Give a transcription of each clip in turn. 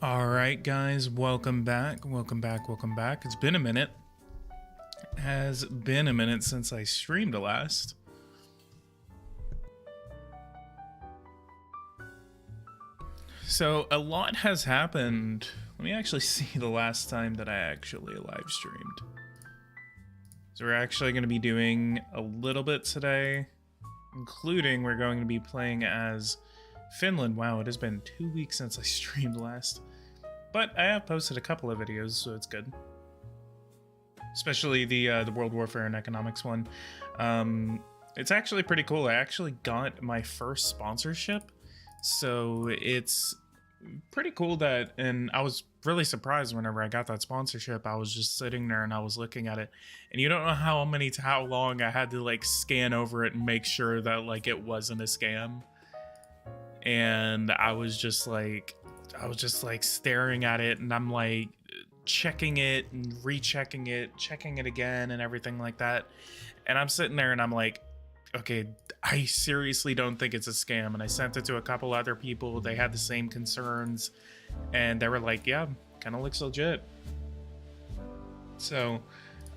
All right, guys, welcome back. It's been a minute. Has been a minute since I streamed last. So a lot has happened. Let me actually see the last time that I actually live streamed. So we're actually going to be doing a little bit today, including we're going to be playing as Finland. Wow, it has been 2 weeks since I streamed last. But I have posted a couple of videos, so it's good. Especially the World Warfare and Economics one. It's actually pretty cool. I actually got my first sponsorship, so it's pretty cool that, and I was really surprised whenever I got that sponsorship. I was just sitting there and I was looking at it, and you don't know how long I had to like scan over it and make sure that like it wasn't a scam. And I was just like staring at it, and I'm like checking it and rechecking it, checking it again and everything like that. And I'm sitting there and I'm like, okay, I seriously don't think it's a scam. And I sent it to a couple other people. They had the same concerns and they were like, yeah, kind of looks legit. So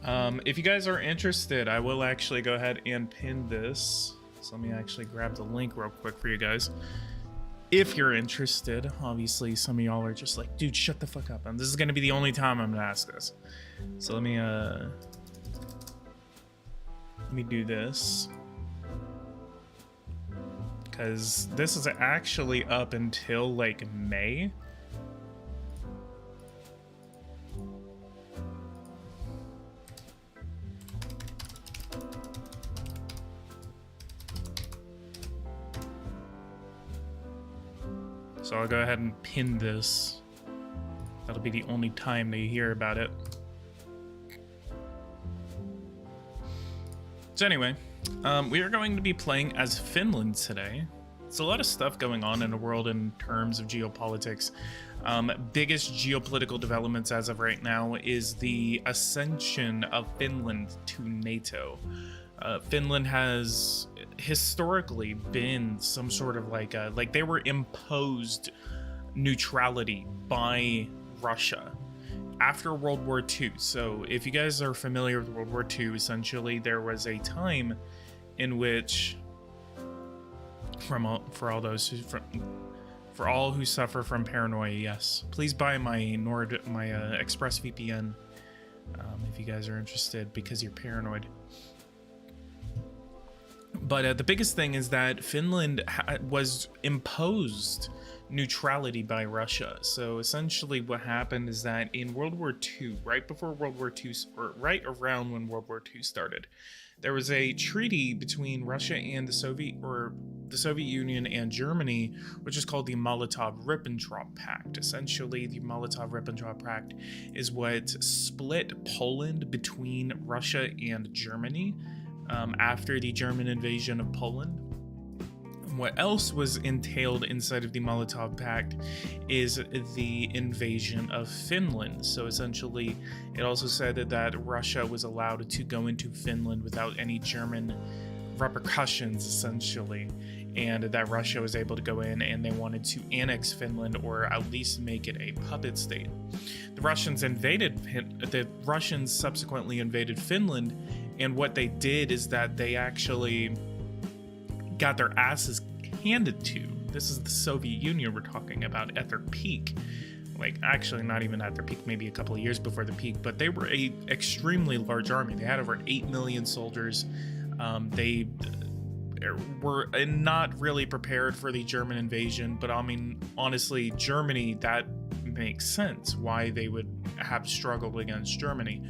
if you guys are interested, I will actually go ahead and pin this. So let me actually grab the link real quick for you guys. If you're interested. Obviously some of y'all are just like, dude, shut the fuck up, and this is going to be the only time I'm gonna ask this. So let me do this, because this is actually up until like May. So I'll go ahead and pin this. That'll be the only time that you hear about it. So anyway, we are going to be playing as Finland today. There's a lot of stuff going on in the world in terms of geopolitics. Biggest geopolitical developments as of right now is the ascension of Finland to NATO. Finland has historically been some sort of like they were imposed neutrality by Russia after World War II. So if you guys are familiar with World War II, essentially there was a time in which, for all who suffer from paranoia, yes, please buy my ExpressVPN if you guys are interested, because you're paranoid. But the biggest thing is that Finland was imposed neutrality by Russia. So essentially what happened is that in World War II, right before World War II, or right around when World War II started, there was a treaty between Russia and the Soviet Union and Germany, which is called the Molotov-Ribbentrop Pact. Essentially, the Molotov-Ribbentrop Pact is what split Poland between Russia and Germany. After the German invasion of Poland. What else was entailed inside of the Molotov Pact is the invasion of Finland. So essentially, it also said that Russia was allowed to go into Finland without any German repercussions, essentially, and that Russia was able to go in and they wanted to annex Finland, or at least make it a puppet state. The Russians subsequently invaded Finland. And what they did is that they actually got their asses handed to. This is the Soviet Union we're talking about at their peak. Like, actually not even at their peak, maybe a couple of years before the peak, but they were a extremely large army. They had over 8 million soldiers. They were not really prepared for the German invasion, but I mean, honestly, Germany, that makes sense why they would have struggled against Germany.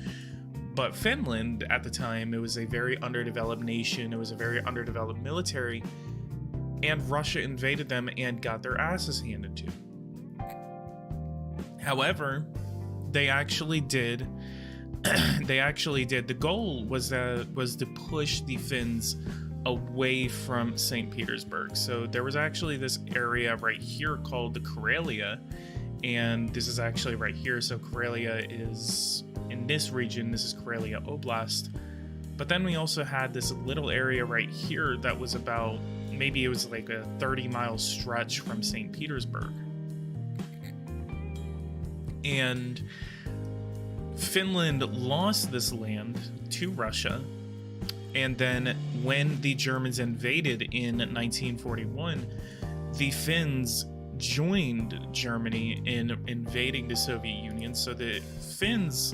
But Finland, at the time, it was a very underdeveloped nation. It was a very underdeveloped military. And Russia invaded them and got their asses handed to. However, they actually did. The goal was to push the Finns away from St. Petersburg. So there was actually this area right here called the Karelia. And this is actually right here. So Karelia is in this region. This is Karelia Oblast. But then we also had this little area right here that was about, maybe it was like a 30-mile stretch from St. Petersburg. And Finland lost this land to Russia. And then when the Germans invaded in 1941, the Finns joined Germany in invading the Soviet Union. So the Finns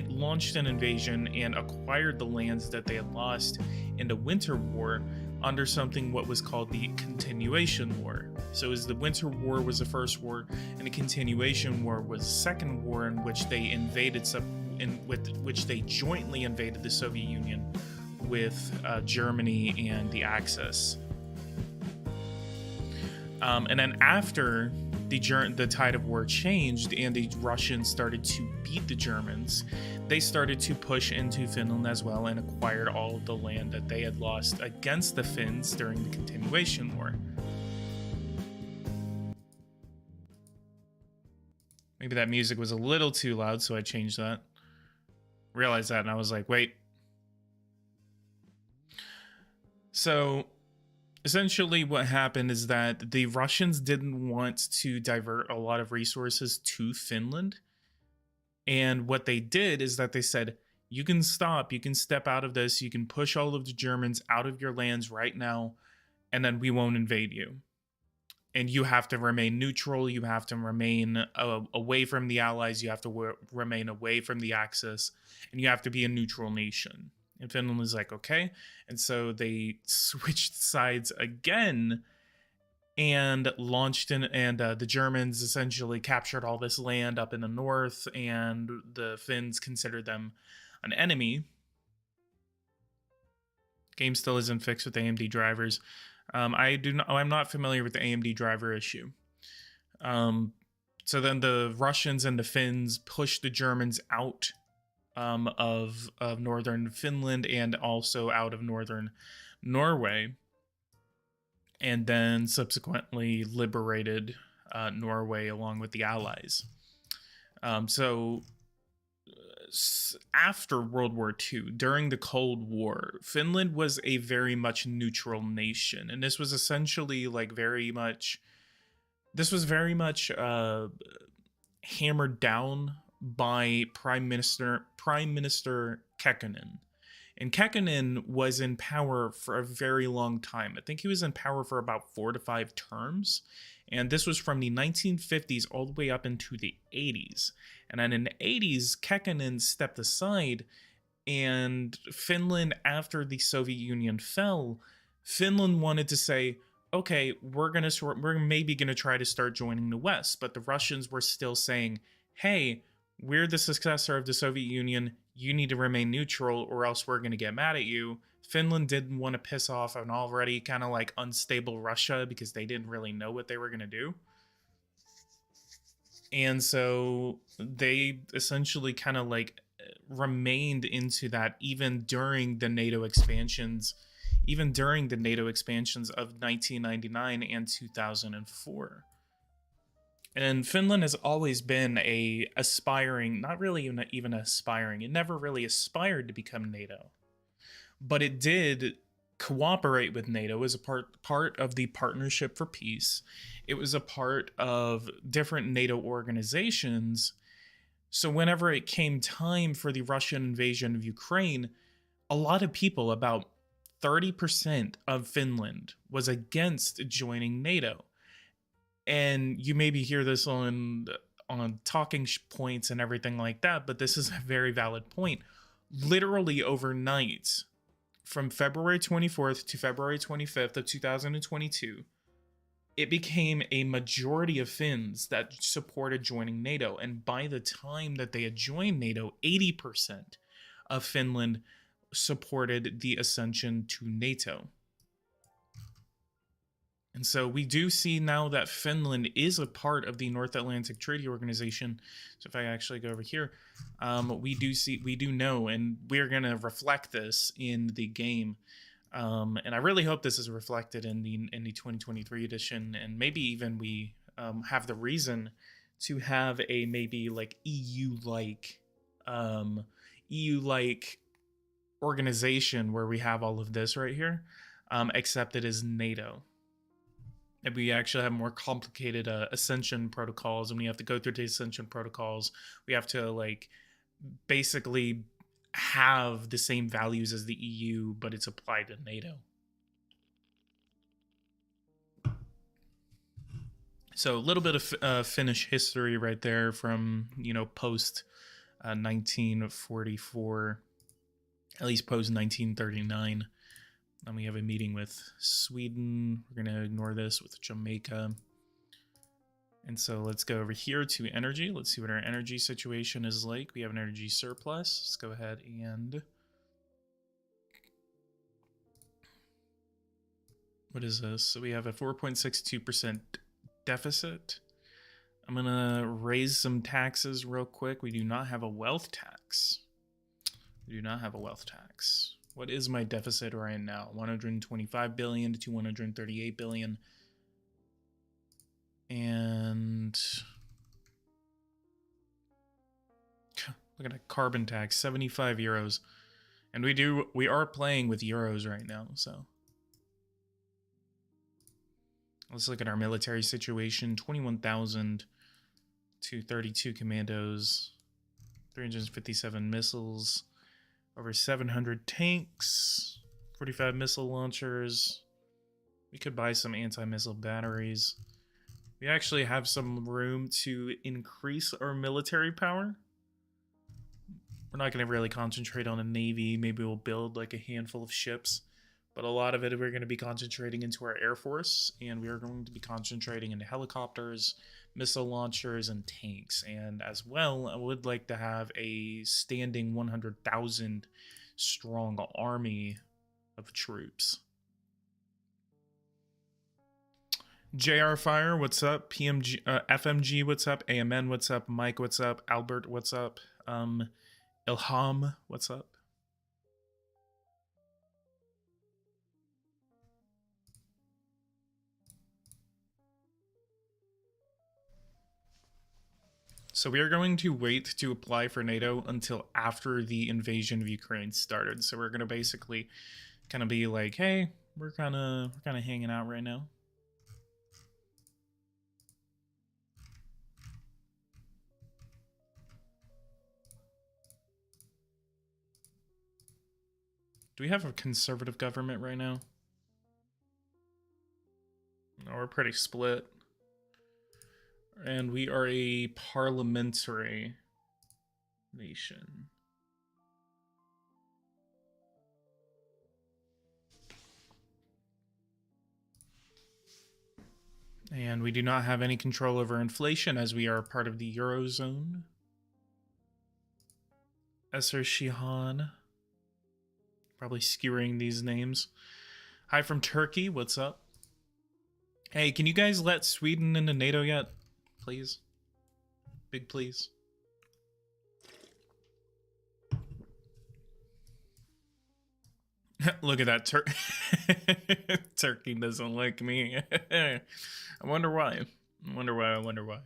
launched an invasion and acquired the lands that they had lost in the Winter War under something what was called the Continuation War. So as the Winter War was the first war, and the Continuation War was the second war, in which they invaded which they jointly invaded the Soviet Union with Germany and the Axis. And then after the tide of war changed and the Russians started to beat the Germans, they started to push into Finland as well and acquired all of the land that they had lost against the Finns during the Continuation War. Maybe that music was a little too loud, so I changed that. Realized that, and I was like, wait. So essentially what happened is that the Russians didn't want to divert a lot of resources to Finland. And what they did is that they said, you can stop, you can step out of this, you can push all of the Germans out of your lands right now, and then we won't invade you. And you have to remain neutral, you have to remain away from the Allies, you have to remain away from the Axis, and you have to be a neutral nation. And Finland was like, okay. And so they switched sides again and launched in, and the Germans essentially captured all this land up in the north, and the Finns considered them an enemy. Game still isn't fixed with AMD drivers. I'm not familiar with the AMD driver issue. So then the Russians and the Finns pushed the Germans out of northern Finland and also out of northern Norway, and then subsequently liberated Norway along with the Allies. So after World War II, during the Cold War, Finland was a very much neutral nation, and this was essentially like very much hammered down by Prime Minister Kekkonen. And Kekkonen was in power for a very long time. I think he was in power for about 4 to 5 terms. And this was from the 1950s all the way up into the 80s. And then in the 80s, Kekkonen stepped aside, and Finland, after the Soviet Union fell, Finland wanted to say, okay, we're maybe gonna try to start joining the West. But the Russians were still saying, hey, we're the successor of the Soviet Union. You need to remain neutral or else we're going to get mad at you. Finland didn't want to piss off an already kind of like unstable Russia because they didn't really know what they were going to do. And so they essentially kind of like remained into that even during the NATO expansions of 1999 and 2004. And Finland has always been a aspiring, not really even aspiring, it never really aspired to become NATO. But it did cooperate with NATO as a part of the Partnership for Peace. It was a part of different NATO organizations. So whenever it came time for the Russian invasion of Ukraine, a lot of people, about 30% of Finland, was against joining NATO. And you maybe hear this on talking points and everything like that, but this is a very valid point. Literally overnight, from February 24th to February 25th of 2022, it became a majority of Finns that supported joining NATO. And by the time that they had joined NATO, 80% of Finland supported the ascension to NATO. And so we do see now that Finland is a part of the North Atlantic Treaty Organization. So if I actually go over here, we do know, and we're going to reflect this in the game. And I really hope this is reflected in the 2023 edition, and maybe even we have the reason to have a maybe like EU-like organization where we have all of this right here, except it is NATO. And we actually have more complicated ascension protocols, and we have to go through the ascension protocols. We have to like basically have the same values as the EU, but it's applied to NATO. So a little bit of Finnish history right there from, post 1944, at least post 1939. Then we have a meeting with Sweden. We're going to ignore this with Jamaica. And so let's go over here to energy. Let's see what our energy situation is like. We have an energy surplus. Let's go ahead and... what is this? So we have a 4.62% deficit. I'm going to raise some taxes real quick. We do not have a wealth tax. We do not have a wealth tax. What is my deficit right now? 125 billion to 138 billion. And look at that carbon tax, 75 euros. And we are playing with euros right now, so let's look at our military situation. 21,000 to 32 commandos, 357 missiles, over 700 tanks, 45 missile launchers. We could buy some anti-missile batteries. We actually have some room to increase our military power. We're not going to really concentrate on a navy. Maybe we'll build like a handful of ships. But a lot of it we're going to be concentrating into our Air Force. And we are going to be concentrating into helicopters, missile launchers, and tanks. And as well, I would like to have a standing 100,000 strong army of troops. JR Fire, what's up? PMG, FMG, what's up? AMN, what's up? Mike, what's up? Albert, what's up? Ilham, what's up? So we are going to wait to apply for NATO until after the invasion of Ukraine started. So we're going to basically kind of be like, hey, we're kind of hanging out right now. Do we have a conservative government right now? No, we're pretty split. And we are a parliamentary nation. And we do not have any control over inflation as we are part of the Eurozone. Esser Shihan. Probably skewering these names. Hi from Turkey, what's up? Hey, can you guys let Sweden into NATO yet? Please. Big please. Look at that. Turkey doesn't like me. I wonder why. I wonder why.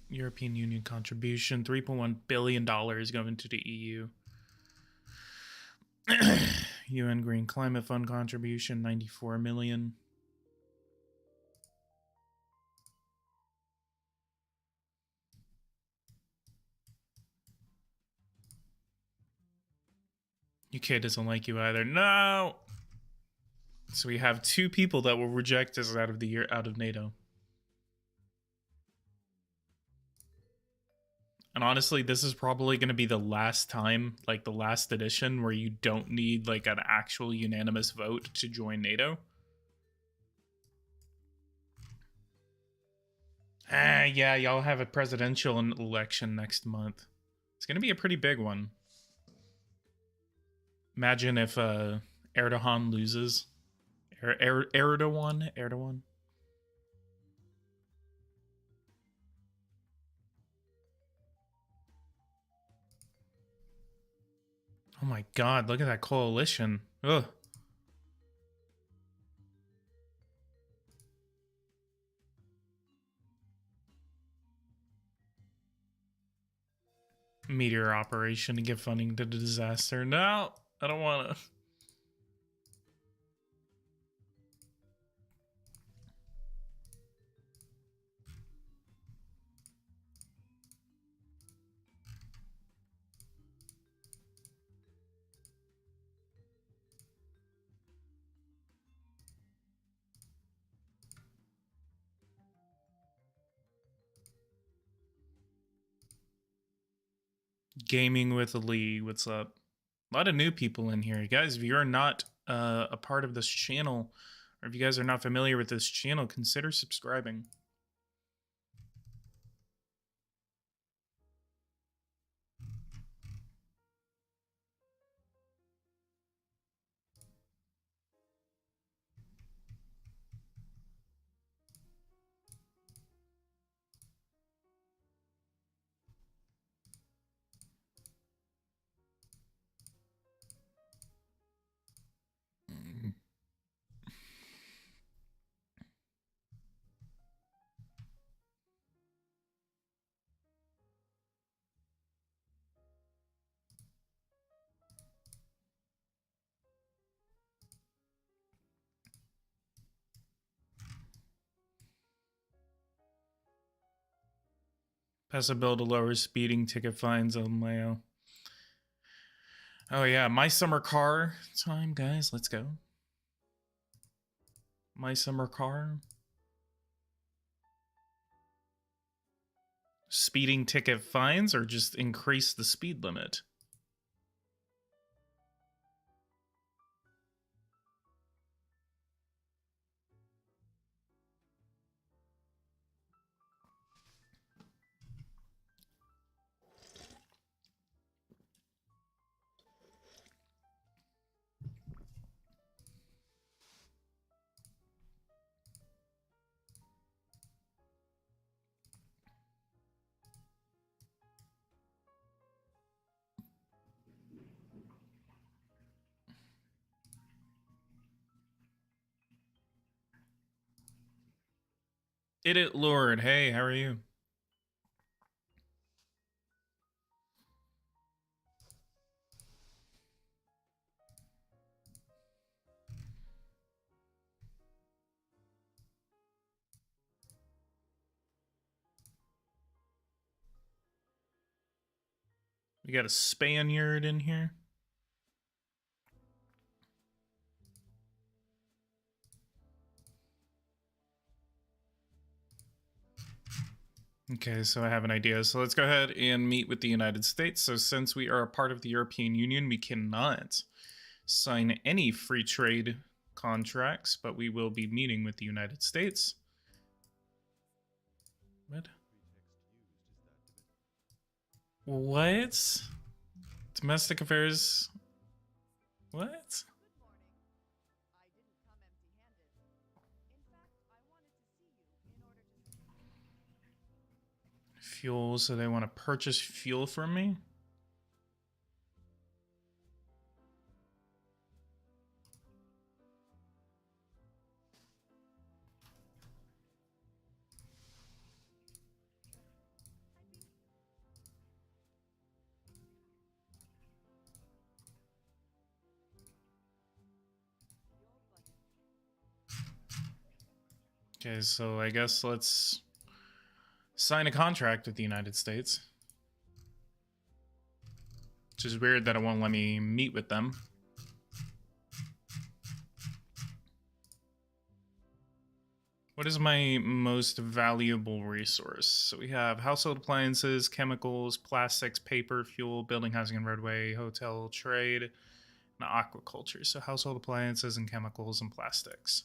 European Union contribution, $3.1 billion going to the EU. UN Green Climate Fund contribution, 94 million. UK doesn't like you either. No. So we have two people that will reject us out of NATO. And honestly, this is probably going to be the last time, like the last edition, where you don't need like an actual unanimous vote to join NATO. Yeah, y'all have a presidential election next month. It's going to be a pretty big one. Imagine if Erdogan loses. Erdogan. Oh my god, look at that coalition. Ugh. Meteor operation to give funding to the disaster. No, I don't want to. Gaming with Lee, what's up? A lot of new people in here. Guys, if you're not a part of this channel, or if you guys are not familiar with this channel, consider subscribing. Pass a bill to lower speeding ticket fines on Mayo. Oh yeah, my summer car time, guys. Let's go. My summer car. Speeding ticket fines or just increase the speed limit? It Lord. Hey, how are you? We got a Spaniard in here. Okay, so I have an idea. So let's go ahead and meet with the United States. So since we are a part of the European Union, we cannot sign any free trade contracts, but we will be meeting with the United States. What? What? Domestic affairs? What? Fuel, so they want to purchase fuel from me? Okay, so I guess let's sign a contract with the United States. Which is weird that it won't let me meet with them. What is my most valuable resource? So we have household appliances, chemicals, plastics, paper, fuel, building, housing and roadway, hotel, trade, and aquaculture. So household appliances and chemicals and plastics.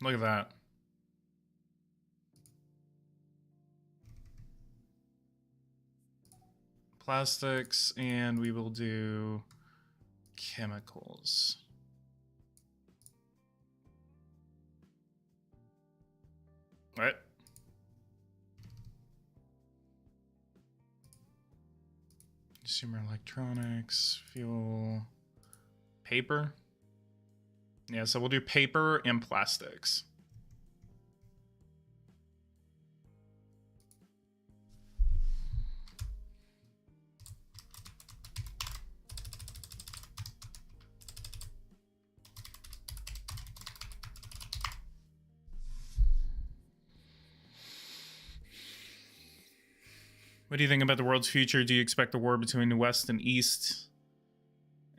Look at that. Plastics, and we will do chemicals. What? Consumer electronics, fuel, paper. Yeah, so we'll do paper and plastics. What do you think about the world's future? Do you expect the war between the West and East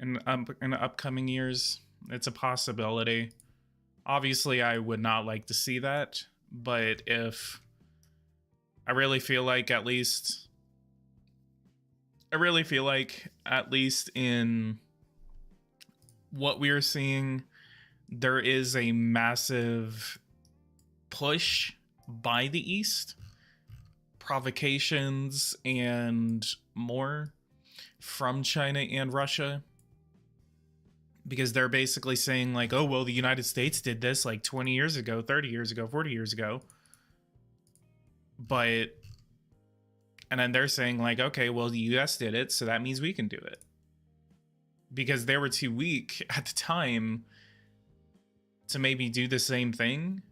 in the upcoming years? It's a possibility. Obviously, I would not like to see that, but if I really feel like at least in what we are seeing, there is a massive push by the East, provocations and more from China and Russia, because they're basically saying like, oh, well, the United States did this like 20 years ago, 30 years ago, 40 years ago. And then they're saying like, okay, well, the US did it, so that means we can do it. Because they were too weak at the time to maybe do the same thing.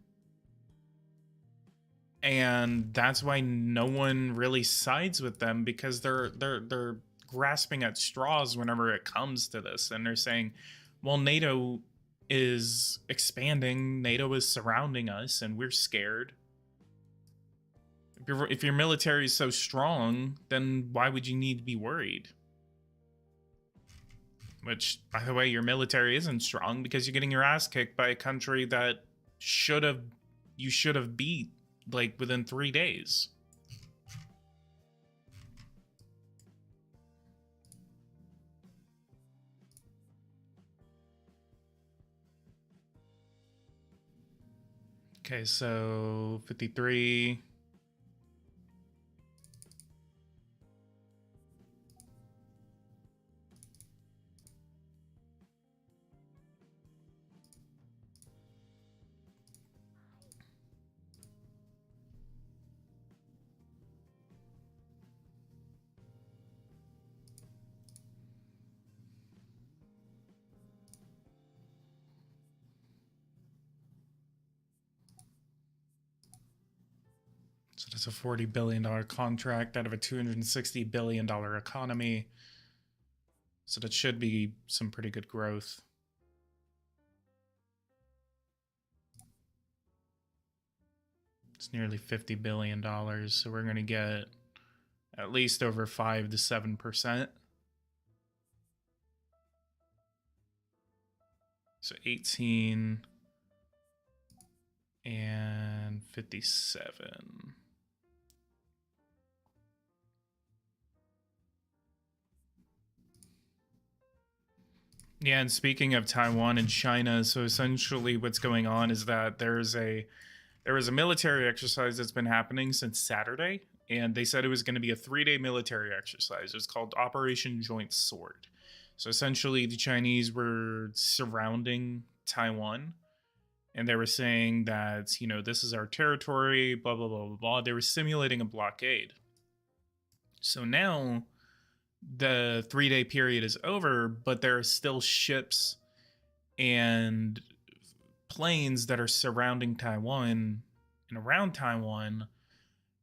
And that's why no one really sides with them, because they're grasping at straws whenever it comes to this. And they're saying, well, NATO is expanding, NATO is surrounding us, and we're scared. If your military is so strong, then why would you need to be worried? Which, by the way, your military isn't strong because you're getting your ass kicked by a country that you should have beat like within 3 days. Okay, so 53. So that's a $40 billion contract out of a $260 billion economy. So that should be some pretty good growth. It's nearly $50 billion. So we're going to get at least over 5 to 7%. So 18 and 57. Yeah, and speaking of Taiwan and China, so essentially what's going on is that there was a military exercise that's been happening since Saturday, and they said it was going to be a 3-day military exercise. It was called Operation Joint Sword. So essentially the Chinese were surrounding Taiwan, and they were saying that, you know, this is our territory, blah, blah, blah, blah, blah. They were simulating a blockade. So now the 3-day period is over, but there are still ships and planes that are surrounding Taiwan and around Taiwan.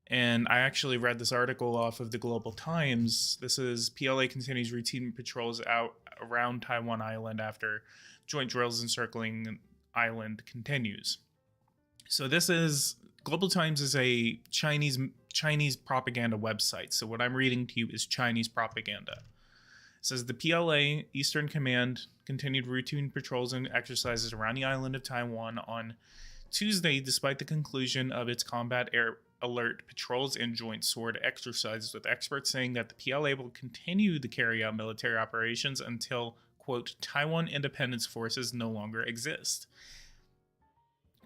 And I actually read this article off of the Global Times. This is PLA continues routine patrols out around Taiwan Island after joint drills encircling island continues. So this is Global Times is a Chinese propaganda website. So what I'm reading to you is Chinese propaganda. It says the PLA Eastern Command continued routine patrols and exercises around the island of Taiwan on Tuesday, despite the conclusion of its combat air alert patrols and joint sword exercises, with experts saying that the PLA will continue to carry out military operations until, quote, Taiwan independence forces no longer exist.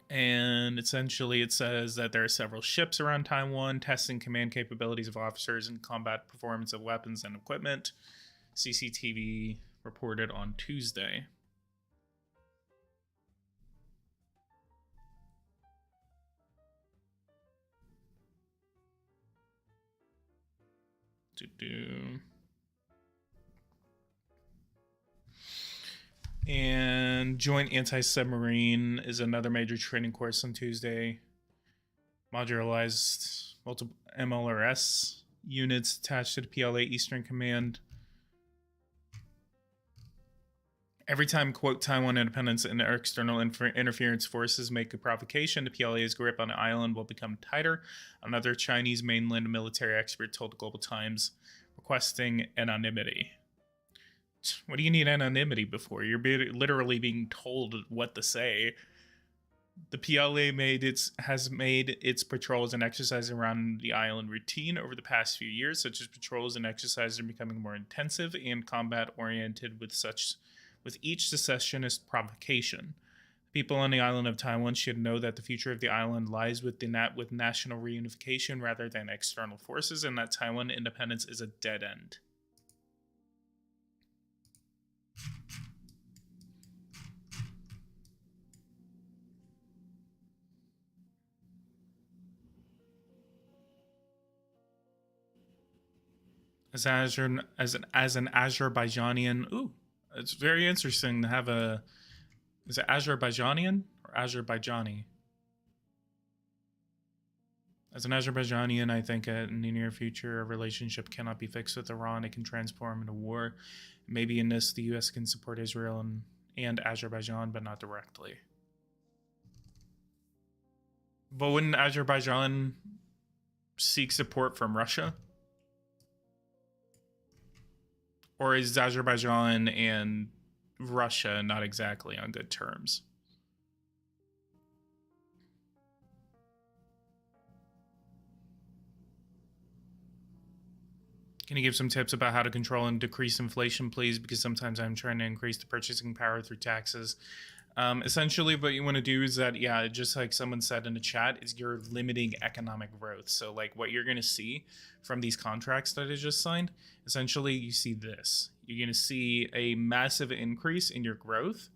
And essentially it says that there are several ships around Taiwan testing command capabilities of officers and combat performance of weapons and equipment. CCTV reported on Tuesday. And Joint Anti-Submarine is another major training course on Tuesday. Modularized multiple MLRS units attached to the PLA Eastern Command. Every time, quote, Taiwan independence and external interference forces make a provocation, the PLA's grip on the island will become tighter. Another Chinese mainland military expert told the Global Times, requesting anonymity. What do you need anonymity before? You're literally being told what to say. The PLA has made its patrols and exercises around the island routine over the past few years, such as patrols and exercises are becoming more intensive and combat-oriented with each secessionist provocation. People on the island of Taiwan should know that the future of the island lies with national reunification rather than external forces, and that Taiwan independence is a dead end. As an Azerbaijanian, ooh, it's very interesting to have a. Is it Azerbaijanian or Azerbaijani? As an Azerbaijanian, I think in the near future, a relationship cannot be fixed with Iran. It can transform into war. Maybe in this, the U.S. can support Israel and Azerbaijan, but not directly. But wouldn't Azerbaijan seek support from Russia? Or is Azerbaijan and Russia not exactly on good terms? Can you give some tips about how to control and decrease inflation, please? Because sometimes I'm trying to increase the purchasing power through taxes. Essentially, what you want to do is that, yeah, just like someone said in the chat, is you're limiting economic growth. So like what you're going to see from these contracts that I just signed, essentially you see this. You're going to see a massive increase in your growth,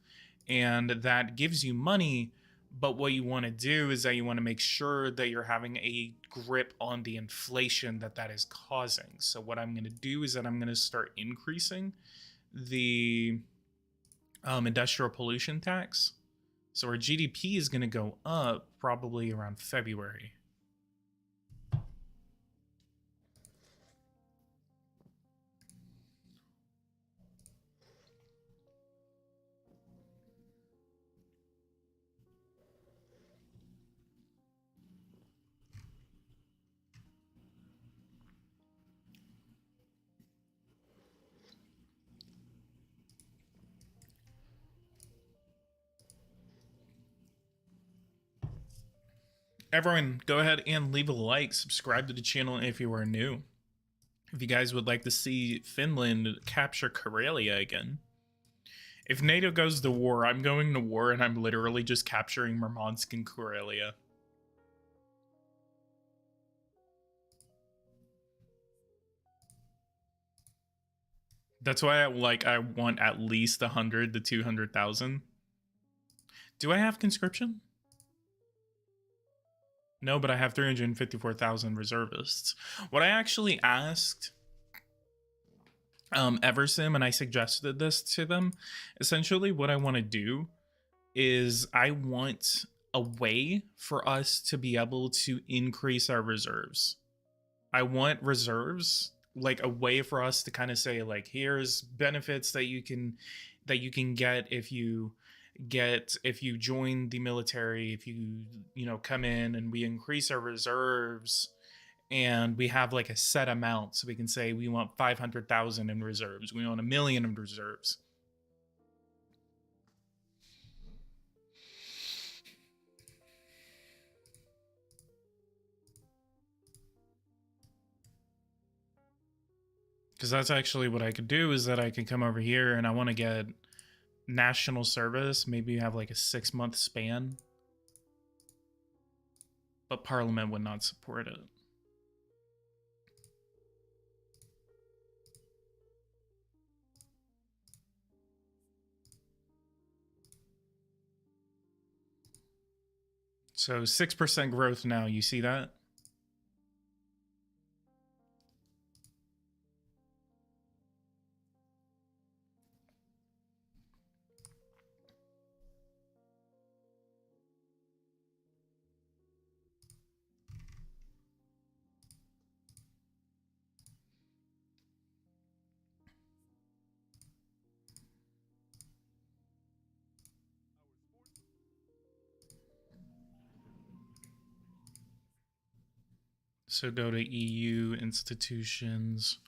and that gives you money. But what you want to do is that you want to make sure that you're having a grip on the inflation that is causing. So what I'm going to do is that I'm going to start increasing the industrial pollution tax. So our GDP is going to go up probably around February. Everyone, go ahead and leave a like, subscribe to the channel if you are new. If you guys would like to see Finland capture Karelia again. If NATO goes to war, I'm going to war and I'm literally just capturing Murmansk and Karelia. That's why I want at least 100 to 200,000. Do I have conscription? No, but I have 354,000 reservists. What I actually asked Eversim, and I suggested this to them, essentially what I want to do is I want a way for us to be able to increase our reserves. I want reserves, like a way for us to kind of say, like, here's benefits that you can get if you join the military, if you come in, and we increase our reserves, and we have like a set amount, so we can say we want 500,000 in reserves, we want 1 million in reserves. Because that's actually what I could do, is that I could come over here and I want to get national service, maybe have like a 6-month span, but Parliament would not support it. So 6% growth now, you see that? So go to EU institutions.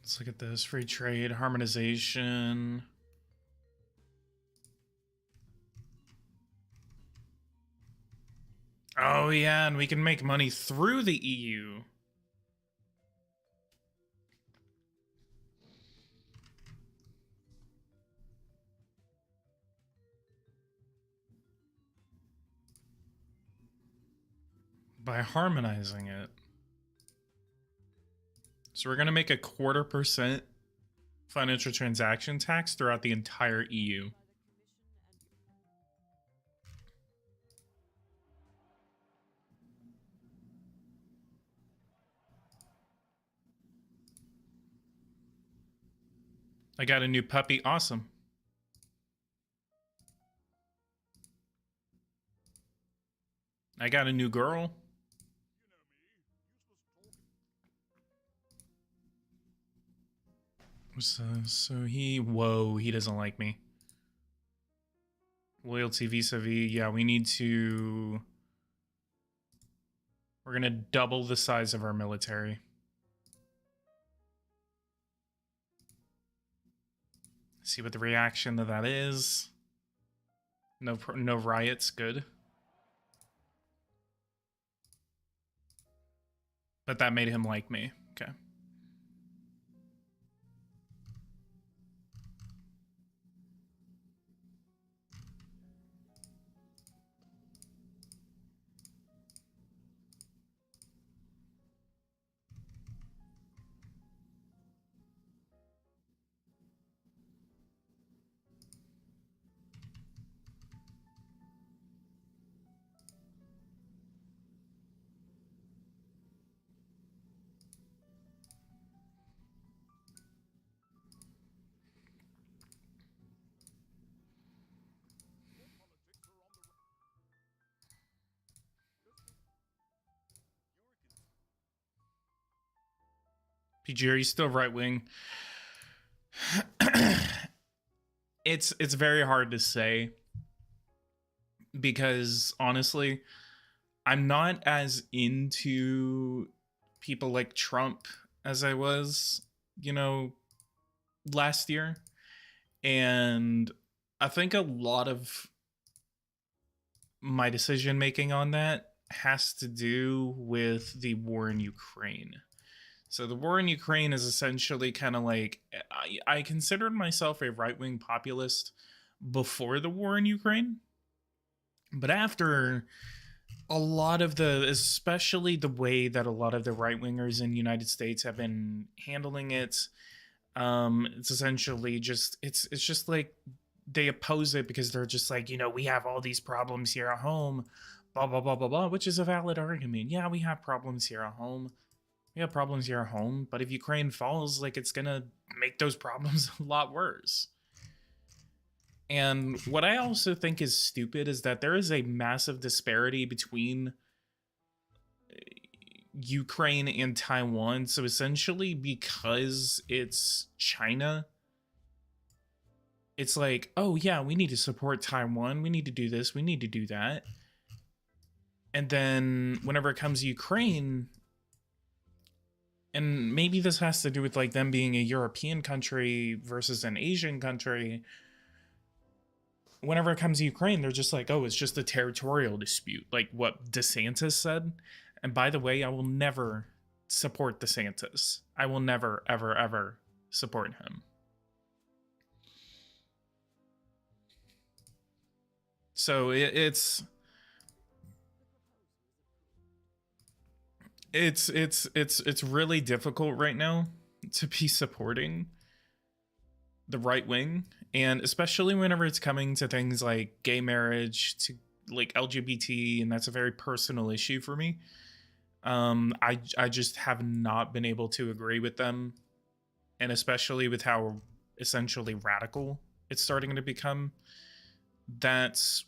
Let's look at this. Free trade, harmonization. Oh yeah, and we can make money through the EU. By harmonizing it. So we're going to make a 0.25% financial transaction tax throughout the entire EU. I got a new puppy. Awesome. I got a new girl. So he, whoa, he doesn't like me. Loyalty vis-a-vis, yeah, we need to, we're gonna double the size of our military. See what the reaction to that is. No riots, good. But that made him like me, okay. PG, are you still right wing? It's very hard to say because honestly, I'm not as into people like Trump as I was, you know, last year. And I think a lot of my decision making on that has to do with the war in Ukraine. So the war in Ukraine is essentially kind of like, I considered myself a right-wing populist before the war in Ukraine. But after, a lot of the, especially the way that a lot of the right-wingers in the United States have been handling it, it's essentially just, it's just like they oppose it because they're just like, you know, we have all these problems here at home, blah, blah, blah, blah, blah, which is a valid argument. Yeah, we have problems here at home. We have problems here at home, but if Ukraine falls, like, it's gonna make those problems a lot worse. And what I also think is stupid is that there is a massive disparity between Ukraine and Taiwan. So essentially, because it's China, it's like, oh yeah, we need to support Taiwan, we need to do this, we need to do that. And then whenever it comes to Ukraine, and maybe this has to do with like them being a European country versus an Asian country, whenever it comes to Ukraine, they're just like, oh, it's just a territorial dispute, like what DeSantis said. And by the way, I will never support DeSantis. I will never, ever, ever support him. So it's really difficult right now to be supporting the right wing, and especially whenever it's coming to things like gay marriage, to like LGBT, and that's a very personal issue for me. I just have not been able to agree with them, and especially with how essentially radical it's starting to become. That's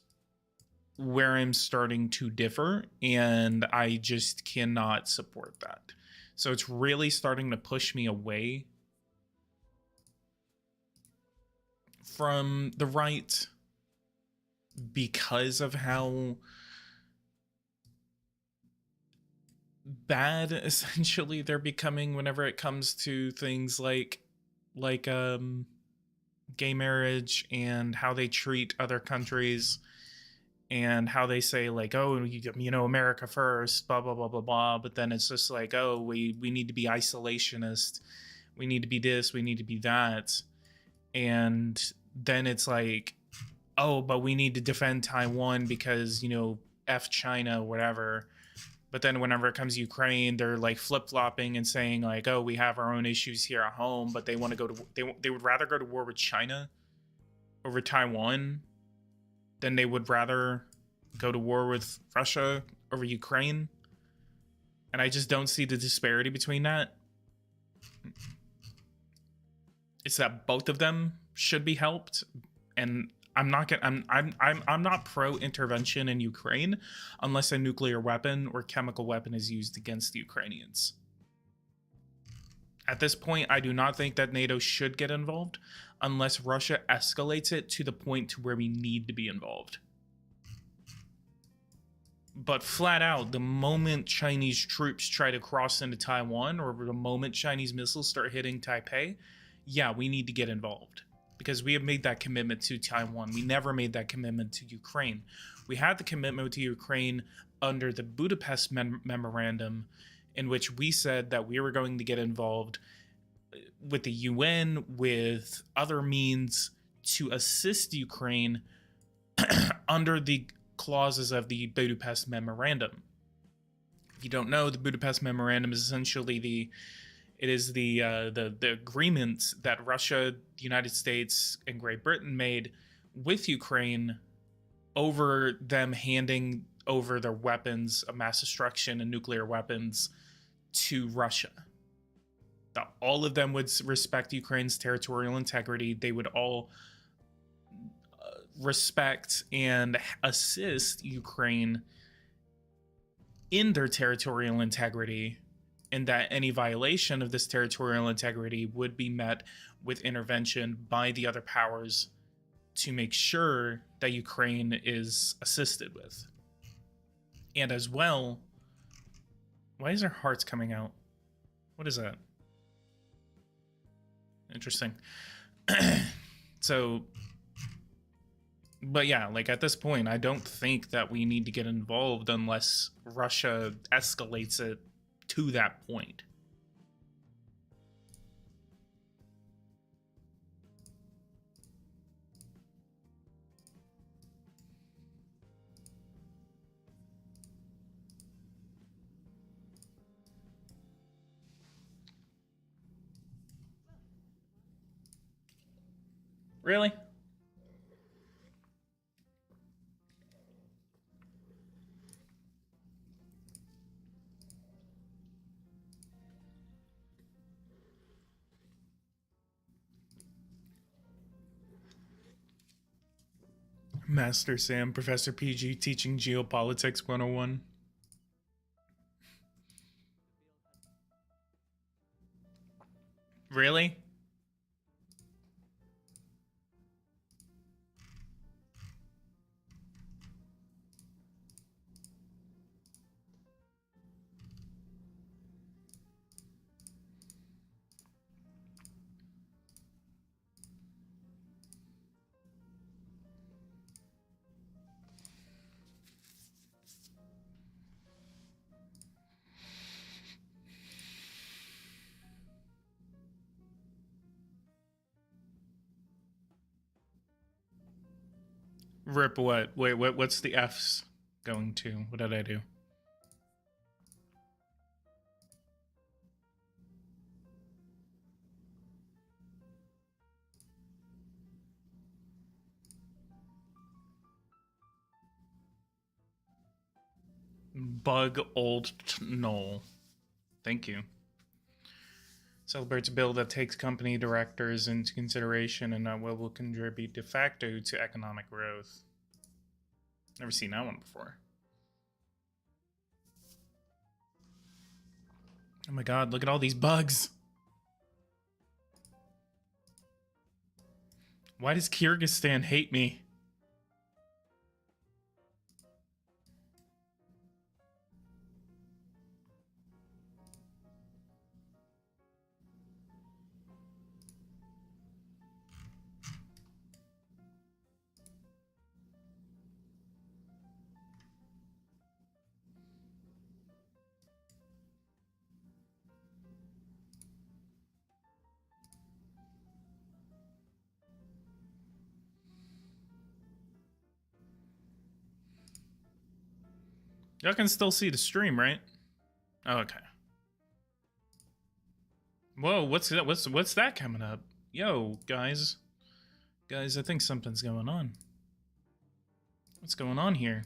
where I'm starting to differ, and I just cannot support that. So it's really starting to push me away from the right because of how bad essentially they're becoming whenever it comes to things like gay marriage, and how they treat other countries, and how they say like, oh, you know, America first, blah blah blah blah blah, but then it's just like, oh, we need to be isolationist, we need to be this, we need to be that. And then it's like, oh, but we need to defend Taiwan because, you know, F China, whatever. But then whenever it comes to Ukraine, they're like flip-flopping and saying like, oh, we have our own issues here at home, but they want to go to, they would rather go to war with China over Taiwan than they would rather go to war with Russia over Ukraine. And I just don't see the disparity between that. It's that both of them should be helped, and I'm not pro intervention in Ukraine unless a nuclear weapon or chemical weapon is used against the Ukrainians. At this point, I do not think that NATO should get involved unless Russia escalates it to the point to where we need to be involved. But flat out, the moment Chinese troops try to cross into Taiwan, or the moment Chinese missiles start hitting Taipei, yeah, we need to get involved. Because we have made that commitment to Taiwan. We never made that commitment to Ukraine. We had the commitment to Ukraine under the Budapest Memorandum, in which we said that we were going to get involved with the UN, with other means to assist Ukraine under the clauses of the Budapest Memorandum. If you don't know, the Budapest Memorandum is essentially the agreement that Russia, the United States, and Great Britain made with Ukraine over them handing over their weapons of mass destruction and nuclear weapons to Russia. That all of them would respect Ukraine's territorial integrity. They would all respect and assist Ukraine in their territorial integrity, and that any violation of this territorial integrity would be met with intervention by the other powers to make sure that Ukraine is assisted with. And as well, why is our hearts coming out? What is that? Interesting. So, but yeah, like at this point, I don't think that we need to get involved unless Russia escalates it to that point. Really? Master Sam, Professor PG, teaching geopolitics 101. Really? Rip what? Wait, what's the F's going to? What did I do? Bug old Knoll. Thank you. Celebrates a bill that takes company directors into consideration and that will contribute de facto to economic growth. Never seen that one before. Oh my god, look at all these bugs. Why does Kyrgyzstan hate me? Y'all can still see the stream, right? Oh, okay. Whoa, what's that? What's that coming up? Yo, guys. Guys, I think something's going on. What's going on here?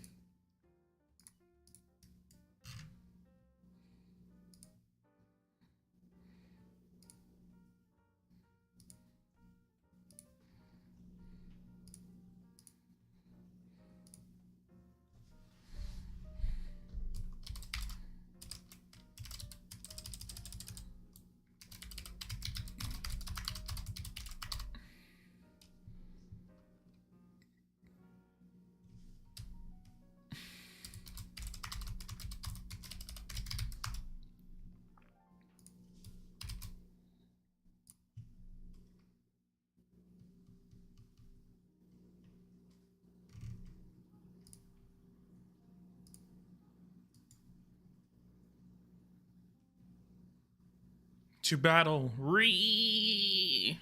To battle. Re.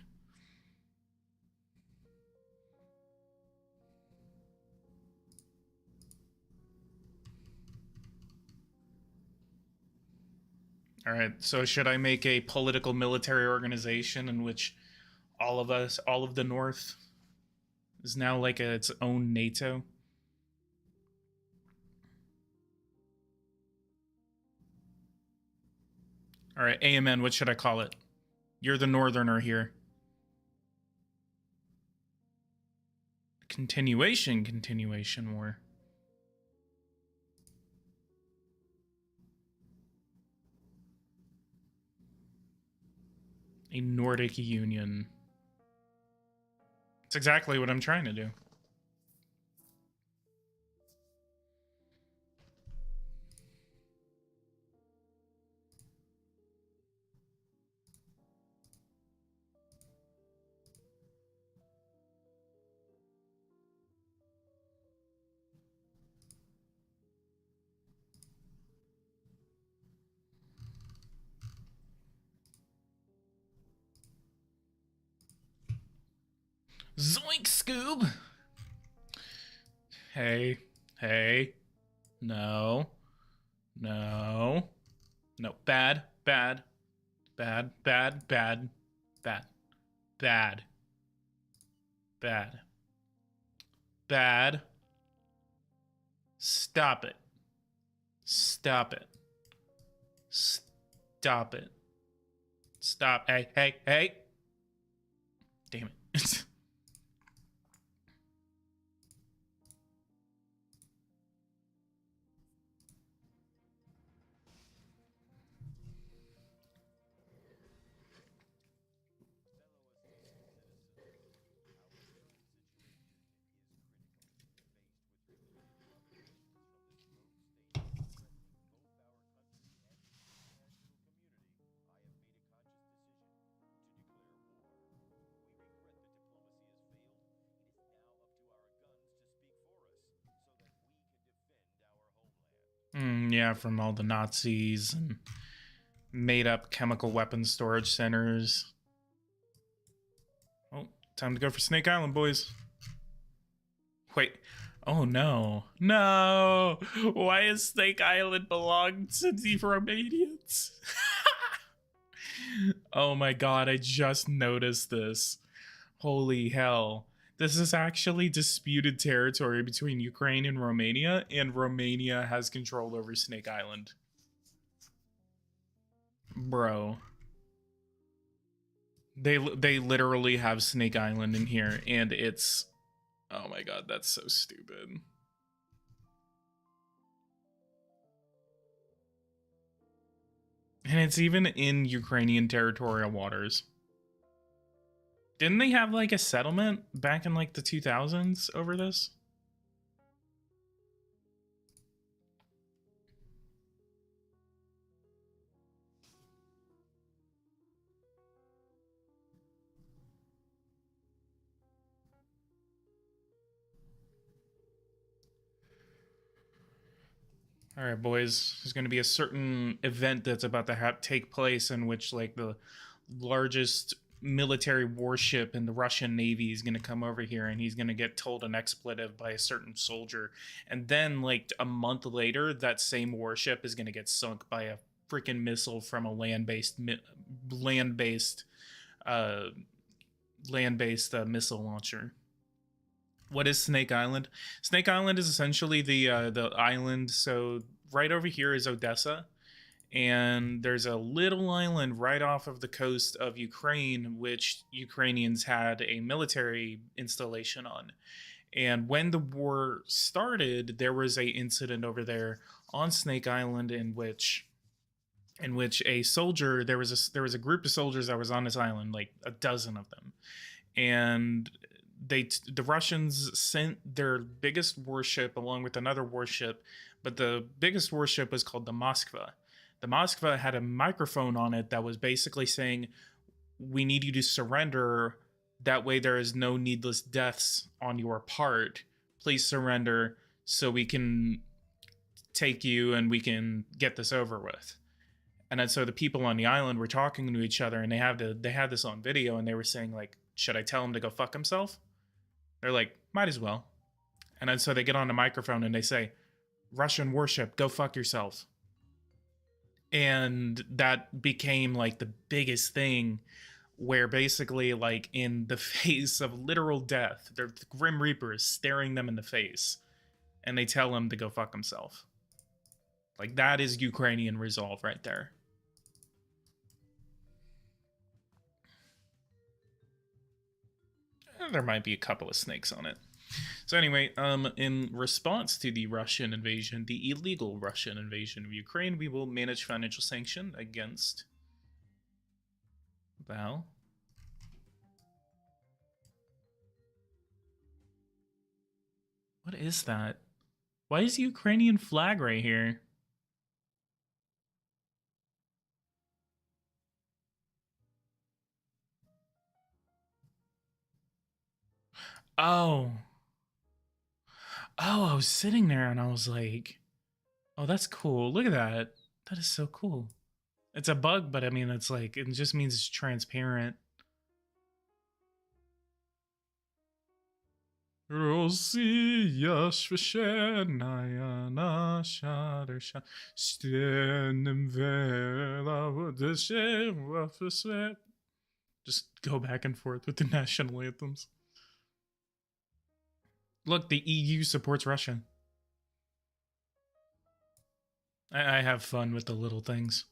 All right, so should I make a political military organization in which all of us, all of the North, is now like its own NATO? All right, AMN, what should I call it? You're the Northerner here. Continuation war. A Nordic Union. It's exactly what I'm trying to do. Zoink, Scoob! Hey. No. Bad. Stop it. Stop. Hey. Damn it. Yeah, from all the Nazis and made up chemical weapons storage centers. Oh, time to go for Snake Island, boys. Wait. Oh no. No! Why is Snake Island belong to the Romanians? Oh my god, I just noticed this. Holy hell. This is actually disputed territory between Ukraine and Romania has control over Snake Island. Bro. They literally have Snake Island in here, and it's, oh my god, that's so stupid. And it's even in Ukrainian territorial waters. Didn't they have like a settlement back in like the 2000s over this? All right, boys. There's going to be a certain event that's about to take place in which, like, the largest military warship in the Russian Navy is going to come over here, and he's going to get told an expletive by a certain soldier. And then, like, a month later, that same warship is going to get sunk by a freaking missile from a land-based uh, missile launcher. What is Snake Island? Snake Island is essentially the island. So right over here is Odessa, and there's a little island right off of the coast of Ukraine, which Ukrainians had a military installation on. And when the war started, there was a incident over there on Snake Island in which a soldier, there was a group of soldiers that was on this island, like a dozen of them, and the Russians sent their biggest warship along with another warship, but the biggest warship was called the Moskva. The Moskva had a microphone on it that was basically saying, "We need you to surrender. That way, there is no needless deaths on your part. Please surrender so we can take you and we can get this over with." And then so the people on the island were talking to each other, and they had this on video, and they were saying, like, "Should I tell him to go fuck himself?" They're like, "Might as well." And then so they get on the microphone and they say, "Russian warship, go fuck yourself." And that became like the biggest thing, where basically, like, in the face of literal death, the Grim Reaper is staring them in the face, and they tell him to go fuck himself. Like, that is Ukrainian resolve right there. There might be a couple of snakes on it. So anyway, in response to the Russian invasion, the illegal Russian invasion of Ukraine, we will manage financial sanction against Val. What is that? Why is the Ukrainian flag right here? Oh. Oh, I was sitting there and I was like, oh, that's cool. Look at that. That is so cool. It's a bug, but I mean, it's like, it just means it's transparent. Rosja świecenia nasza dusza, stännym Wähler wurde się waffe. Just go back and forth with the national anthems. Look, the EU supports Russia. I have fun with the little things.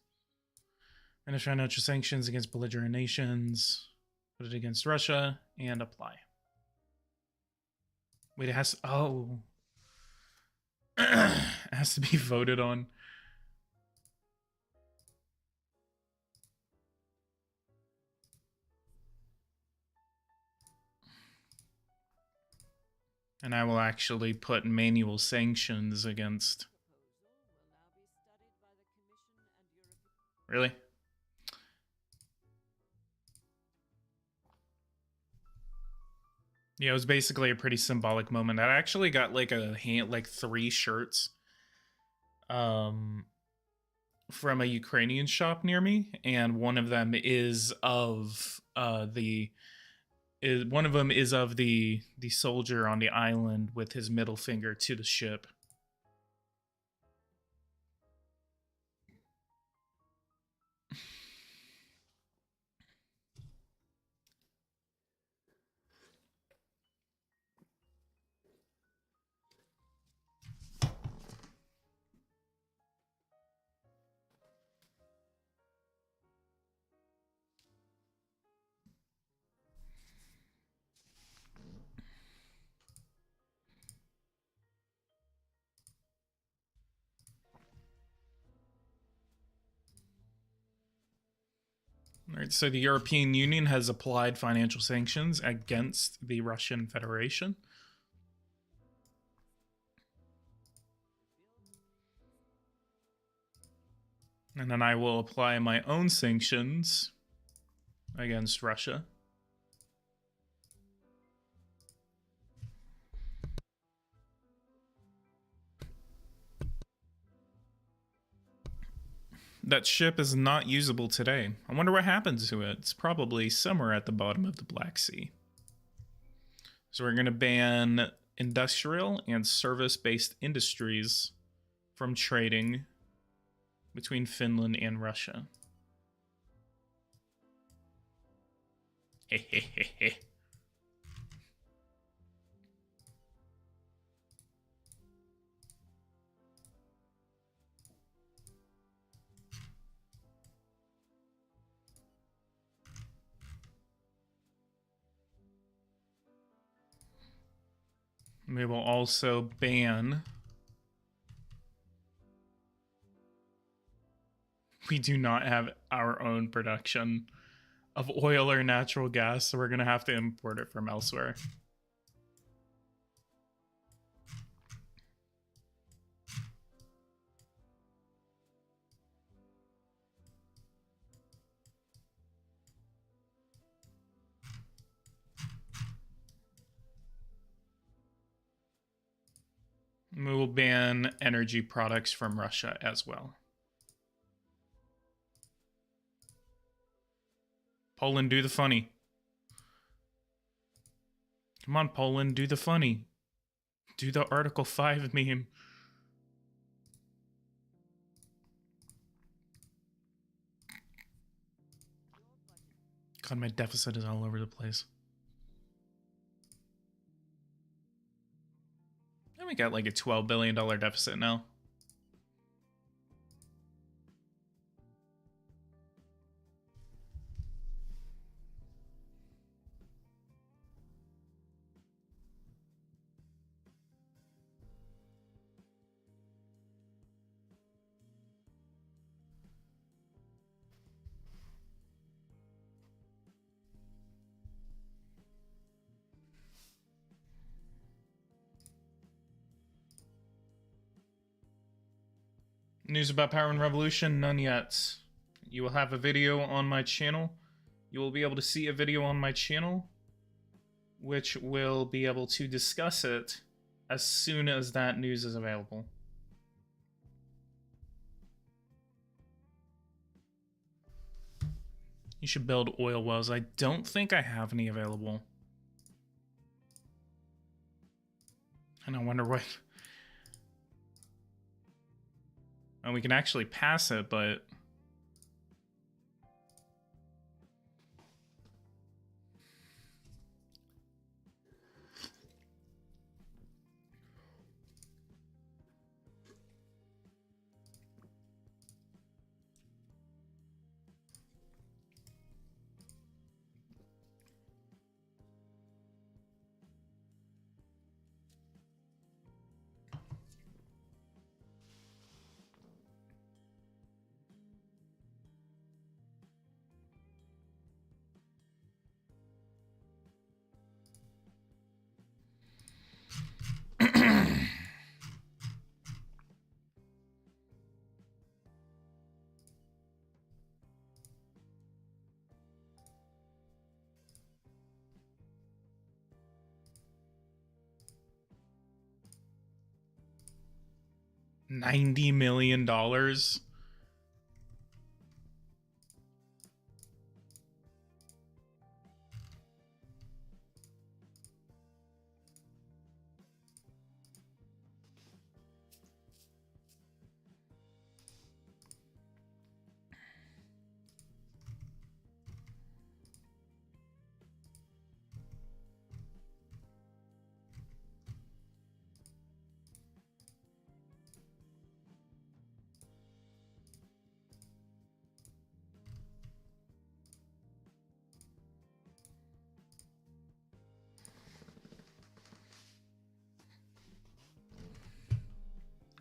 Finish financial sanctions against belligerent nations. Put it against Russia and apply. Wait, it has. Oh. It has to be voted on. And I will actually put manual sanctions against. Really? Yeah, it was basically a pretty symbolic moment. I actually got like like 3 shirts from a Ukrainian shop near me, and one of them is of the one of them is of the soldier on the island with his middle finger to the ship. All right, so the European Union has applied financial sanctions against the Russian Federation. And then I will apply my own sanctions against Russia. That ship is not usable today. I wonder what happens to it. It's probably somewhere at the bottom of the Black Sea. So we're going to ban industrial and service-based industries from trading between Finland and Russia. Hehehehe. We will also ban... We do not have our own production of oil or natural gas, so we're going to have to import it from elsewhere. We will ban energy products from Russia as well. Poland, do the funny. Come on, Poland, do the funny. Do the Article 5 meme. God, my deficit is all over the place. And we got like a $12 billion deficit now. News about Power and Revolution? None yet. You will have a video on my channel. You will be able to see a video on my channel, which will be able to discuss it as soon as that news is available. You should build oil wells. I don't think I have any available. And I wonder what... And we can actually pass it, but... $90 million?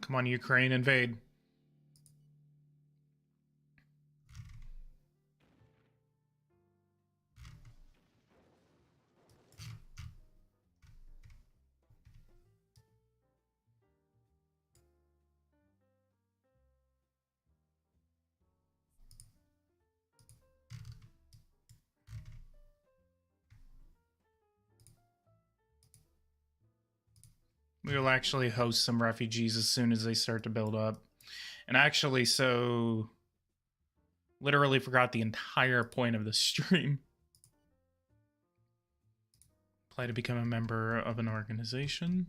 Come on, Ukraine, invade. We will actually host some refugees as soon as they start to build up. And actually, so literally forgot the entire point of the stream. Apply to become a member of an organization.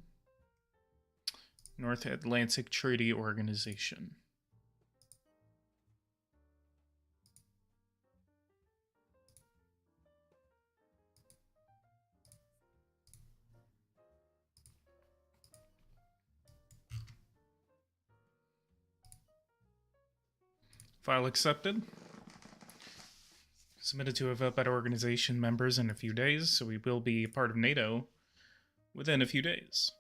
North Atlantic Treaty Organization. File accepted. Submitted to a vote by organization members in a few days, so we will be part of NATO within a few days.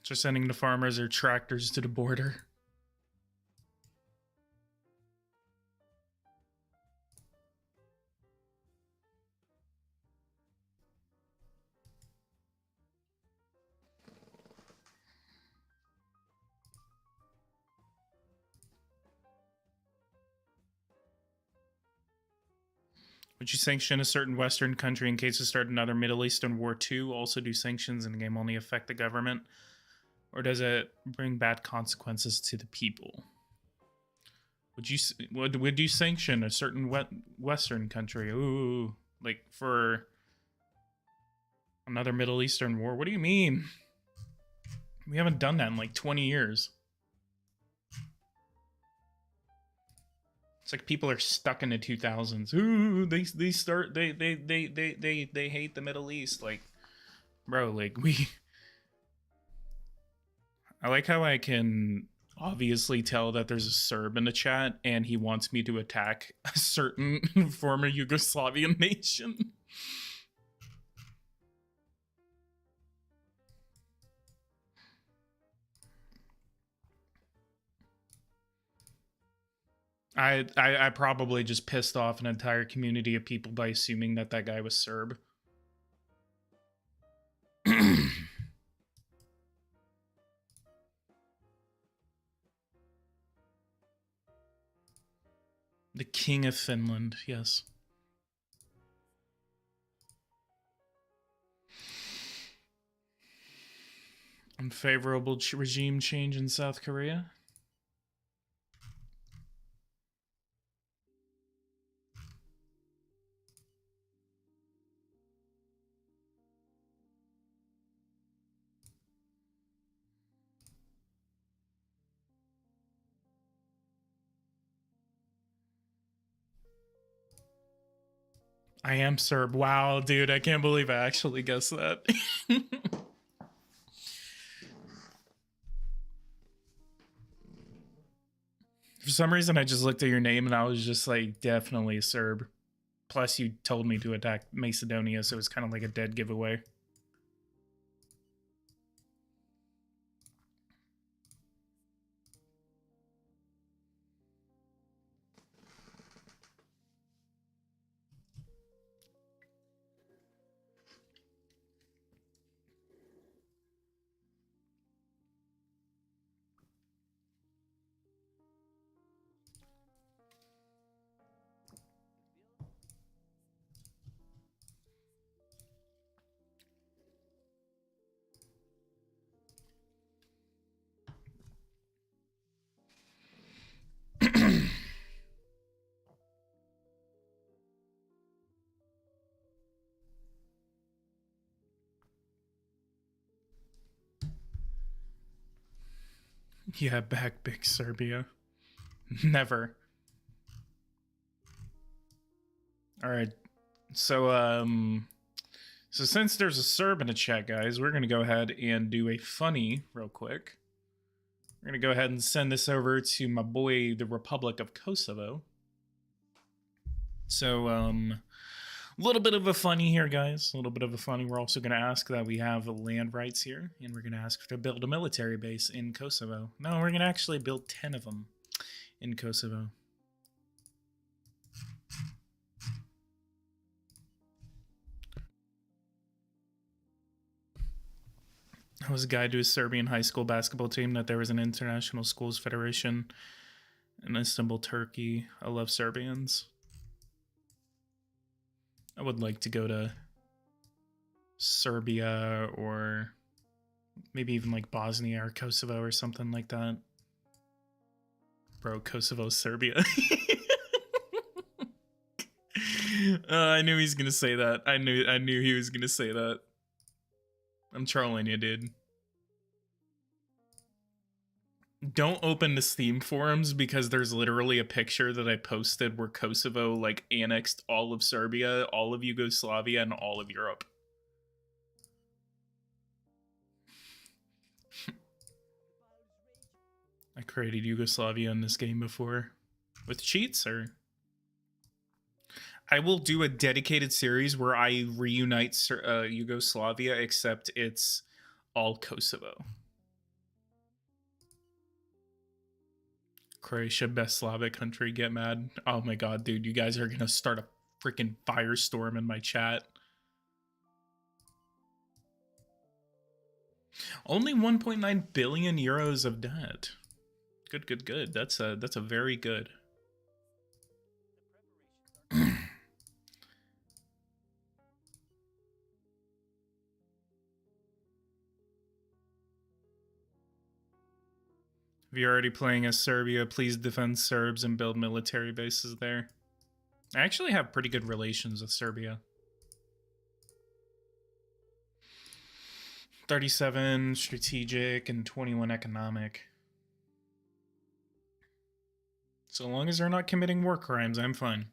Just sending the farmers their tractors to the border. Would you sanction a certain Western country in case it started another Middle Eastern war too? Also, do sanctions in the game only affect the government? Or does it bring bad consequences to the people? Would you sanction a certain Western country? Ooh, like for another Middle Eastern war? What do you mean? We haven't done that in like 20 years. It's like people are stuck in the 2000s. Ooh, they hate the Middle East. Like, bro, like I like how I can obviously tell that there's a Serb in the chat and he wants me to attack a certain former Yugoslavian nation. I probably just pissed off an entire community of people by assuming that that guy was Serb. The King of Finland, yes. Unfavorable regime change in South Korea. I am Serb. Wow, dude, I can't believe I actually guessed that. For some reason, I just looked at your name and I was just like, definitely a Serb. Plus, you told me to attack Macedonia, so it was kind of like a dead giveaway. Yeah, back big Serbia. Never. All right. So so since there's a Serb in the chat, guys, we're going to go ahead and do a funny real quick. We're gonna go ahead and send this over to my boy, the Republic of Kosovo. So, a little bit of a funny here, guys. A little bit of a funny. We're also going to ask that we have land rights here, and we're going to ask to build a military base in Kosovo. No, we're going to actually build 10 of them in Kosovo. I was a guide to a Serbian high school basketball team that there was an international schools federation in Istanbul, Turkey. I love Serbians. I would like to go to Serbia or maybe even like Bosnia or Kosovo or something like that. Bro, Kosovo, Serbia. I knew he was gonna say that. I knew he was gonna say that. I'm trolling you, dude. Don't open the Steam forums because there's literally a picture that I posted where Kosovo like annexed all of Serbia, all of Yugoslavia, and all of Europe. I created Yugoslavia in this game before. With cheats, or? I will do a dedicated series where I reunite Yugoslavia, except it's all Kosovo. Croatia, best Slavic country, get mad. Oh my god, dude, you guys are gonna start a freaking firestorm in my chat. Only 1.9 billion euros of debt. Good, good, good. That's a very good. If you're already playing as Serbia, please defend Serbs and build military bases there. I actually have pretty good relations with Serbia. 37 strategic and 21 economic. So long as they're not committing war crimes, I'm fine.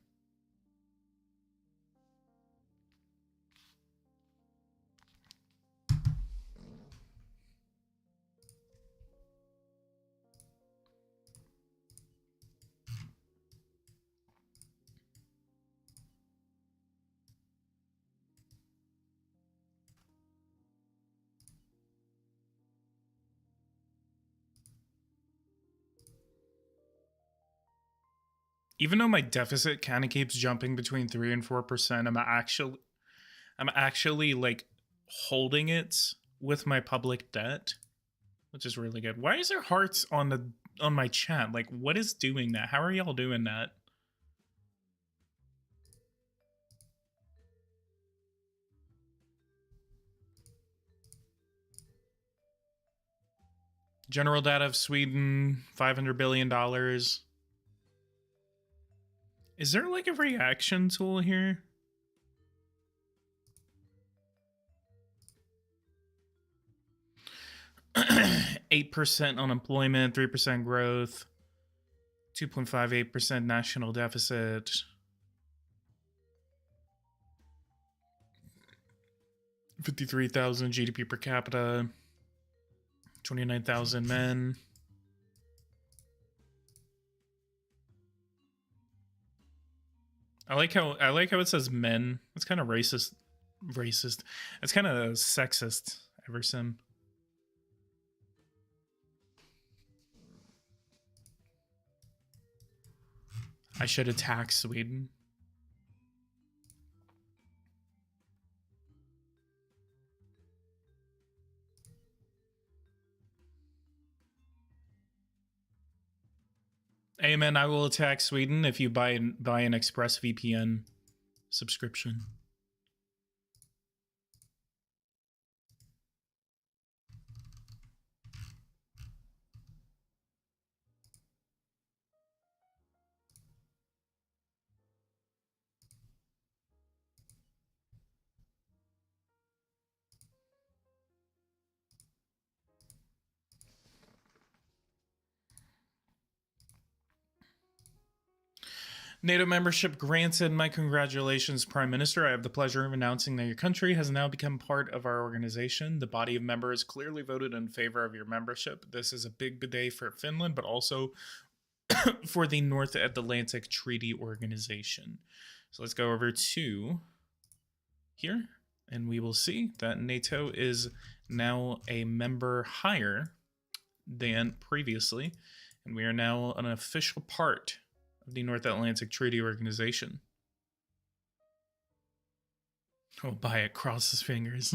Even though my deficit kind of keeps jumping between 3 and 4%, I'm actually like holding it with my public debt, which is really good. Why is there hearts on my chat? Like, what is doing that? How are y'all doing that? General data of Sweden, $500 billion. Is there like a reaction tool here? %8 unemployment, 3% growth, 2.58% national deficit. $53,000 GDP per capita, 29,000 men. I like how it says men. It's kind of racist. It's kind of sexist, Eversim. I should attack Sweden. Amen. I will attack Sweden if you buy an ExpressVPN subscription. NATO membership granted. My congratulations, Prime Minister. I have the pleasure of announcing that your country has now become part of our organization. The body of members clearly voted in favor of your membership. This is a big day for Finland, but also for the North Atlantic Treaty Organization. So let's go over to here, and we will see that NATO is now a member higher than previously, and we are now an official part of the North Atlantic Treaty Organization. Oh, buy it, cross his fingers.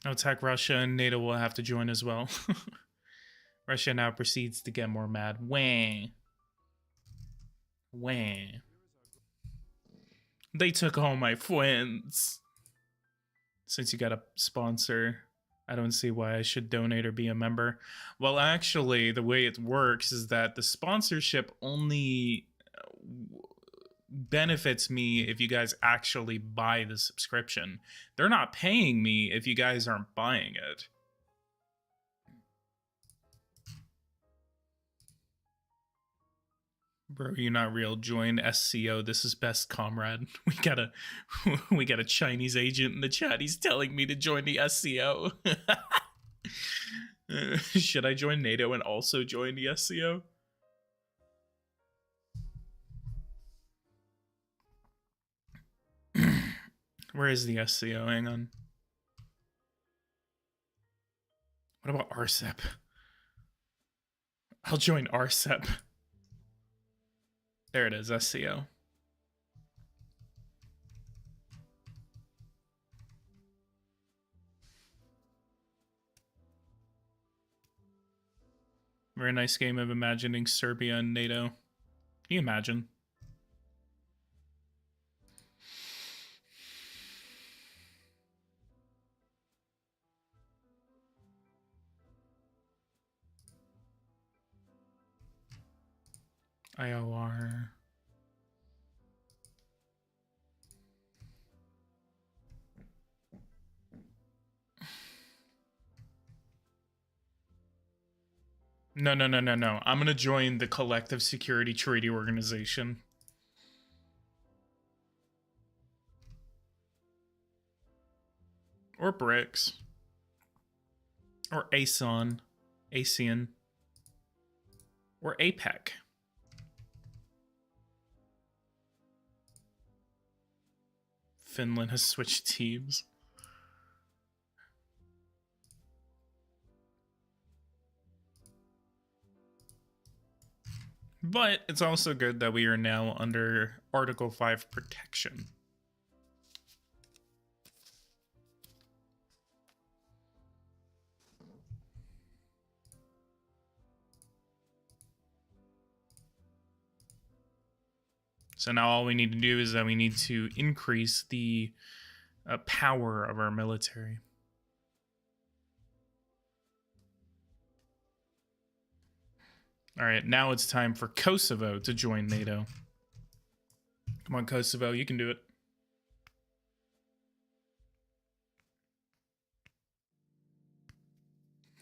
Attack Russia, and NATO will have to join as well. Russia now proceeds to get more mad. Wah. Wah. They took all my friends. Since you got a sponsor, I don't see why I should donate or be a member. Well, actually, the way it works is that the sponsorship only benefits me if you guys actually buy the subscription. They're not paying me if you guys aren't buying it. Bro, you're not real. Join SCO. This is best comrade. We got a Chinese agent in the chat. He's telling me to join the SCO. Should I join NATO and also join the SCO? Where is the SCO? Hang on. What about RCEP? I'll join RCEP. There it is, SCO. Very nice game of imagining Serbia and NATO. Can you imagine? IOR. No. I'm gonna join the Collective Security Treaty Organization. Or BRICS. Or ASEAN. ASEAN. Or APEC. Finland has switched teams. But it's also good that we are now under Article 5 protection. So now all we need to do is that we need to increase the power of our military. All right, now it's time for Kosovo to join NATO. Come on, Kosovo, you can do it.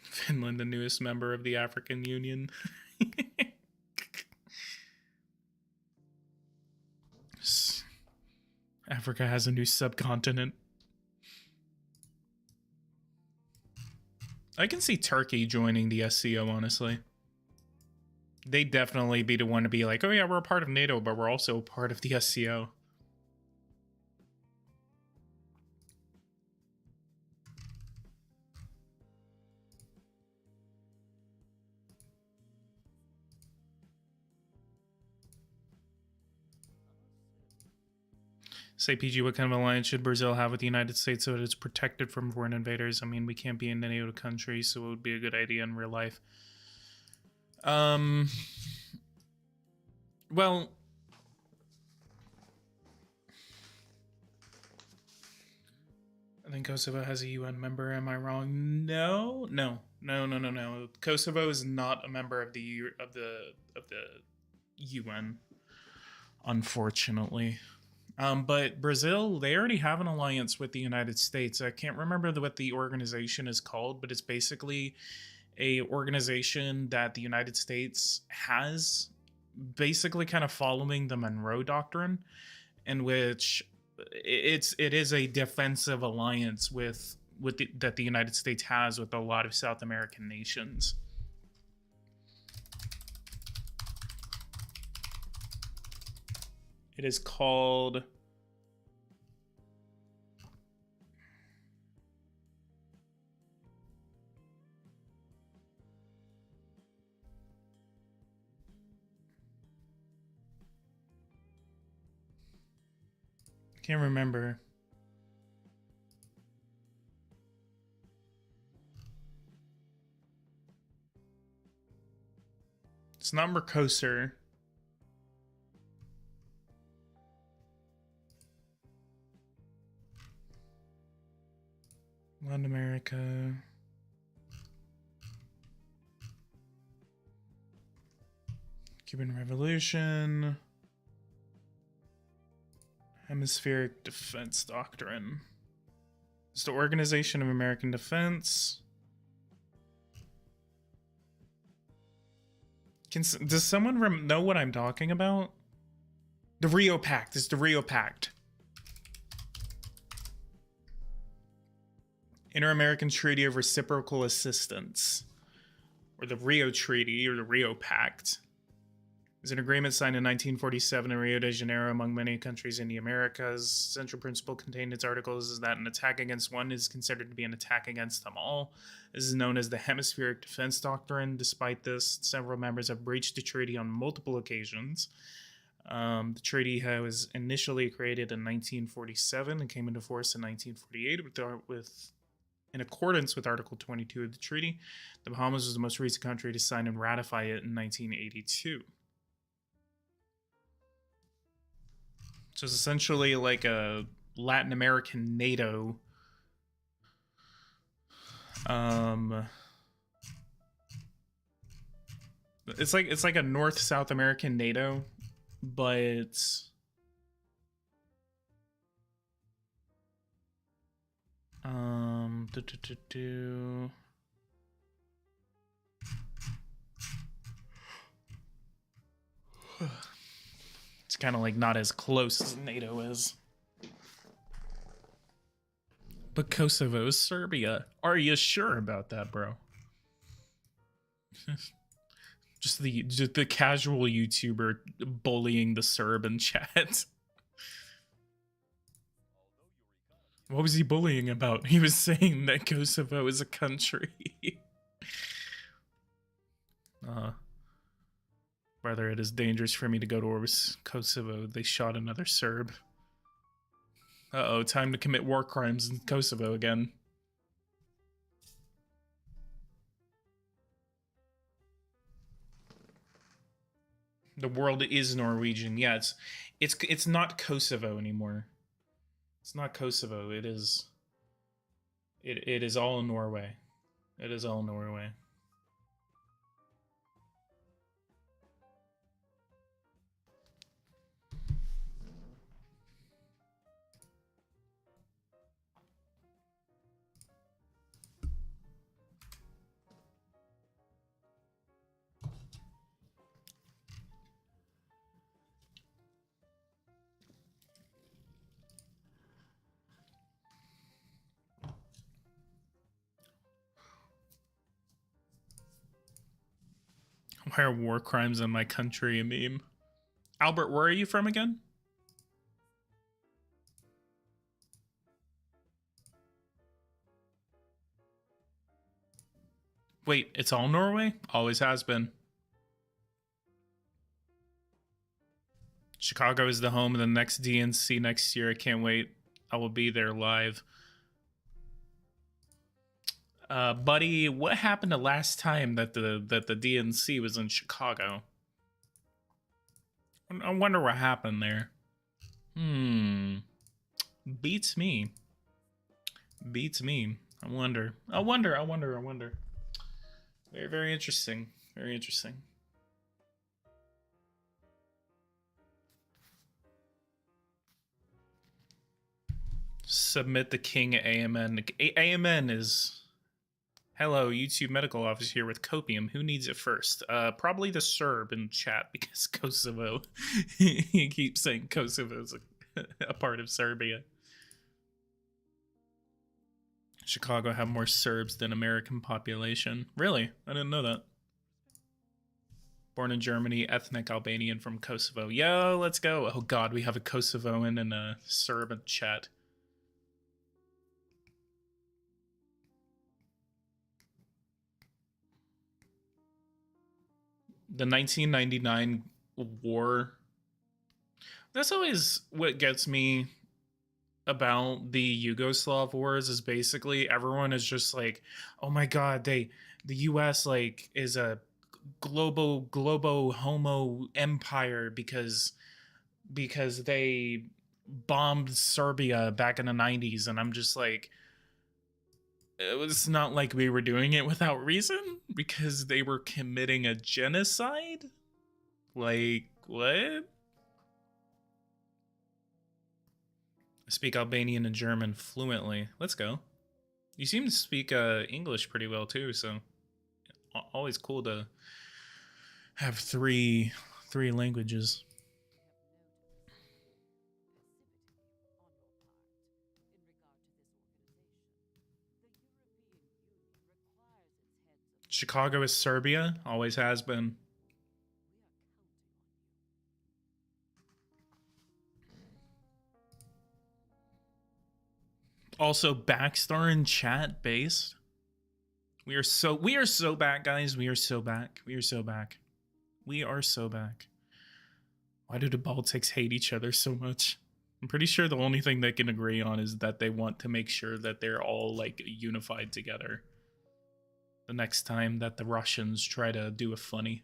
Finland, the newest member of the African Union. Africa has a new subcontinent. I can see Turkey joining the SCO, honestly. They'd definitely be the one to be like, oh yeah, we're a part of NATO, but we're also part of the SCO. Say, PG, what kind of alliance should Brazil have with the United States so that it's protected from foreign invaders? I mean, we can't be in any other country, so it would be a good idea in real life. Well, I think Kosovo has a UN member. Am I wrong? No. Kosovo is not a member of the UN, unfortunately. But Brazil, they already have an alliance with the United States. I can't remember what the organization is called, but it's basically a organization that the United States has, basically kind of following the Monroe Doctrine, in which it is a defensive alliance that the United States has with a lot of South American nations. It is called can't remember. It's not Mercosur. Latin America. Cuban Revolution. Hemispheric Defense Doctrine. It's the Organization of American Defense. Does someone know what I'm talking about? The Rio Pact. It's the Rio Pact. Inter-American Treaty of Reciprocal Assistance, or the Rio Treaty, or the Rio Pact, is an agreement signed in 1947 in Rio de Janeiro among many countries in the Americas. Central principle contained in its articles is that an attack against one is considered to be an attack against them all. This is known as the Hemispheric Defense Doctrine. Despite this, several members have breached the treaty on multiple occasions. The treaty was initially created in 1947 and came into force in 1948 in accordance with Article 22 of the treaty. The Bahamas was the most recent country to sign and ratify it in 1982. So it's essentially like a Latin American NATO. It's like a North South American NATO, but it's kind of like not as close as NATO is. But Kosovo is Serbia. Are you sure about that, bro? just the casual YouTuber bullying the Serb in chat. What was he bullying about? He was saying that Kosovo is a country. Rather, it is dangerous for me to go towards Kosovo. They shot another Serb. Uh-oh, time to commit war crimes in Kosovo again. The world is Norwegian. Yeah, it's not Kosovo anymore. It's not Kosovo. It is all Norway. It is all Norway. Why are war crimes in my country a meme? Albert, where are you from again? Wait, it's all Norway? Always has been. Chicago is the home of the next DNC next year. I can't wait. I will be there live. Buddy, what happened the last time that the DNC was in Chicago? I wonder what happened there. Beats me. Beats me. I wonder. Very, very interesting. Very interesting. Submit the king AMN. AMN is hello, YouTube medical office here with copium. Who needs it first? Probably the Serb in chat because Kosovo. He keeps saying Kosovo is a part of Serbia. Chicago have more Serbs than American population. Really? I didn't know that. Born in Germany, ethnic Albanian from Kosovo. Yo, let's go. Oh god, we have a Kosovoan and a Serb in chat. The 1999 war. That's always what gets me about the Yugoslav wars is basically everyone is just like, oh my god, the US like is a globo homo empire because they bombed Serbia back in the 90s, and I'm just like, it was not like we were doing it without reason because they were committing a genocide. Like, what? I speak Albanian and German fluently. Let's go. You seem to speak English pretty well too, so always cool to have three languages. Chicago is Serbia, always has been. Also, Backstar in chat based. We are so back, guys. We are so back. We are so back. We are so back. Why do the Baltics hate each other so much? I'm pretty sure the only thing they can agree on is that they want to make sure that they're all like unified together the next time that the Russians try to do a funny.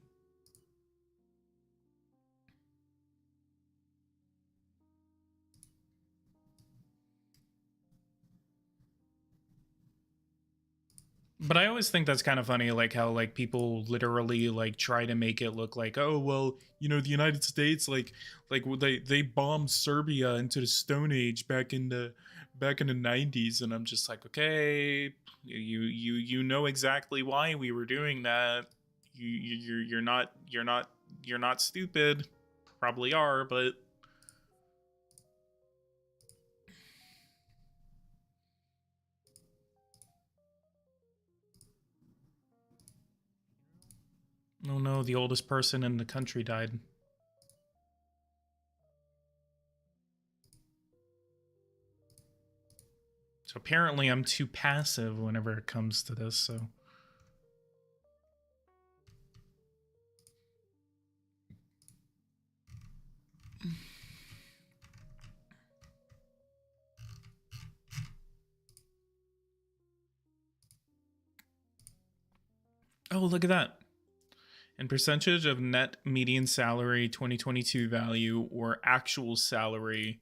But I always think that's kind of funny, like how like people literally like try to make it look like, oh well, you know, the United States like they bombed Serbia into the Stone Age back in the 90s, and I'm just like, okay, you know exactly why we were doing that. You're not stupid. Probably are, but oh no, the oldest person in the country died. So apparently I'm too passive whenever it comes to this, so. Oh, look at that. And percentage of net median salary 2022 value or actual salary.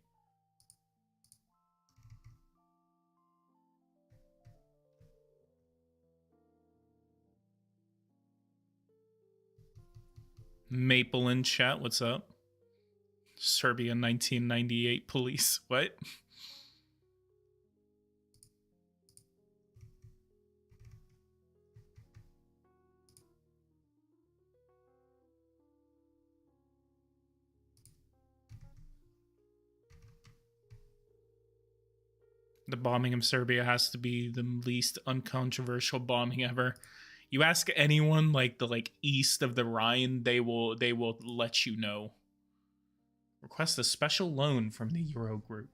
Maple in chat, what's up? Serbia 1998 police, what? The bombing of Serbia has to be the least uncontroversial bombing ever. You ask anyone like the east of the Rhine, they will let you know. Request a special loan from the Eurogroup.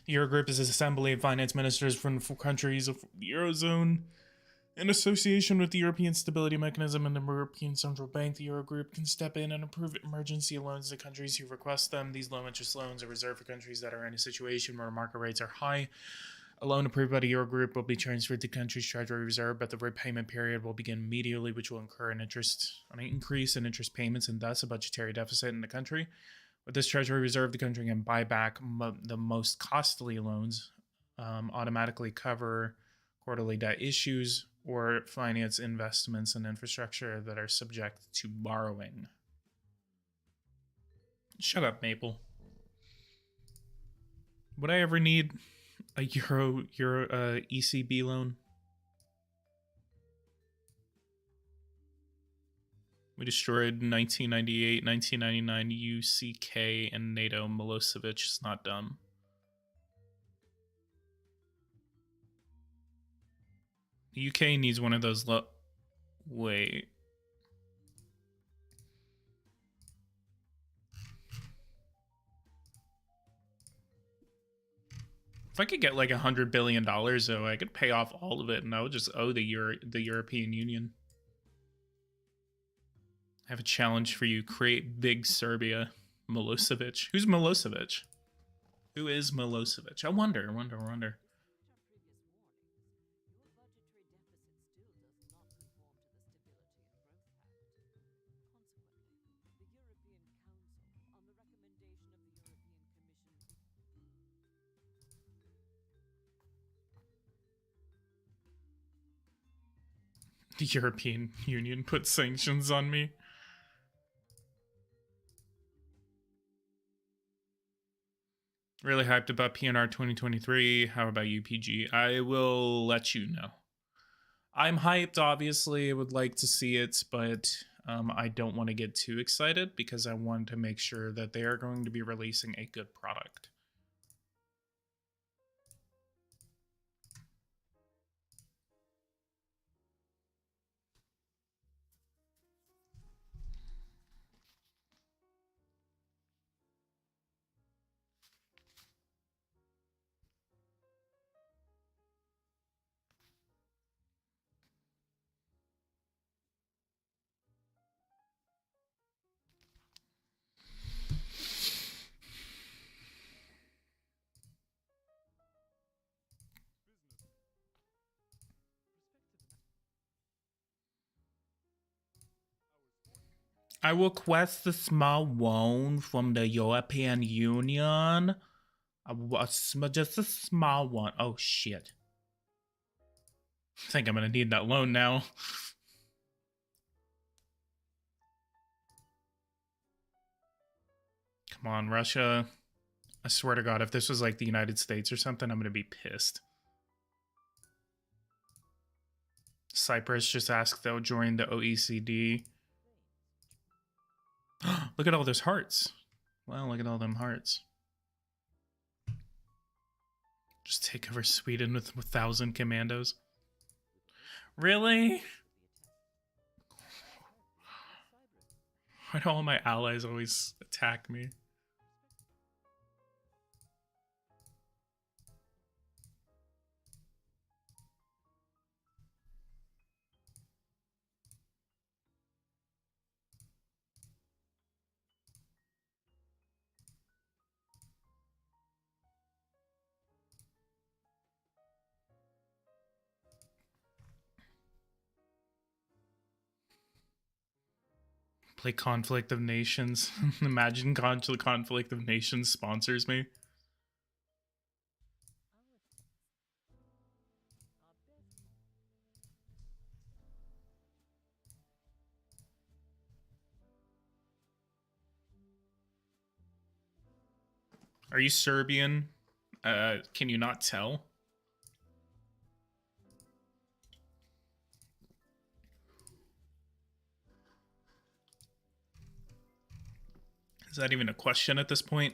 The Eurogroup is an assembly of finance ministers from the countries of the Eurozone. In association with the European Stability Mechanism and the European Central Bank, the Eurogroup can step in and approve emergency loans to countries who request them. These low-interest loans are reserved for countries that are in a situation where market rates are high. A loan approved by the Eurogroup will be transferred to country's treasury reserve, but the repayment period will begin immediately, which will incur an increase in interest payments and thus a budgetary deficit in the country. With this treasury reserve, the country can buy back the most costly loans, automatically cover quarterly debt issues, or finance investments in infrastructure that are subject to borrowing. Shut up, Maple. Would I ever need a euro ECB loan? We destroyed 1998, 1999 UCK and NATO. Milosevic is not dumb. The UK needs one of those wait. If I could get like $100 billion, though, I could pay off all of it, and I would just owe the European Union. I have a challenge for you: create big Serbia. Milosevic. Who's Milosevic? Who is Milosevic? I wonder. The European Union put sanctions on me. Really hyped about PNR 2023. How about you, PG? I will let you know. I'm hyped, obviously. I would like to see it, but I don't want to get too excited because I want to make sure that they are going to be releasing a good product. I will request a small loan from the European Union. Just a small one. Oh, shit. I think I'm going to need that loan now. Come on, Russia. I swear to God, if this was like the United States or something, I'm going to be pissed. Cyprus just asked they'll join the OECD. Look at all those hearts. Wow, look at all them hearts. Just take over Sweden with 1,000 commandos. Really? Why do all my allies always attack me? Play Conflict of Nations. Imagine Conflict of Nations sponsors me. Are you Serbian? Can you not tell? Is that even a question at this point?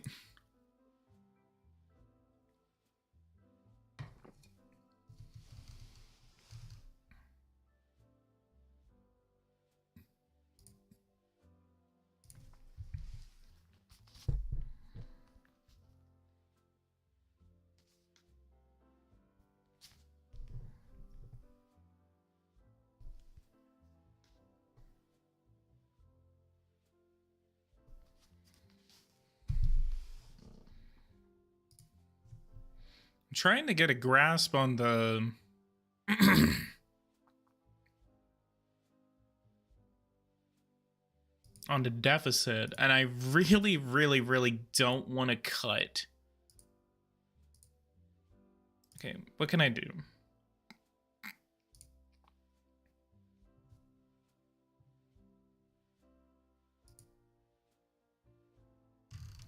I'm trying to get a grasp on the on the deficit, and I really don't want to cut. Okay, what can I do?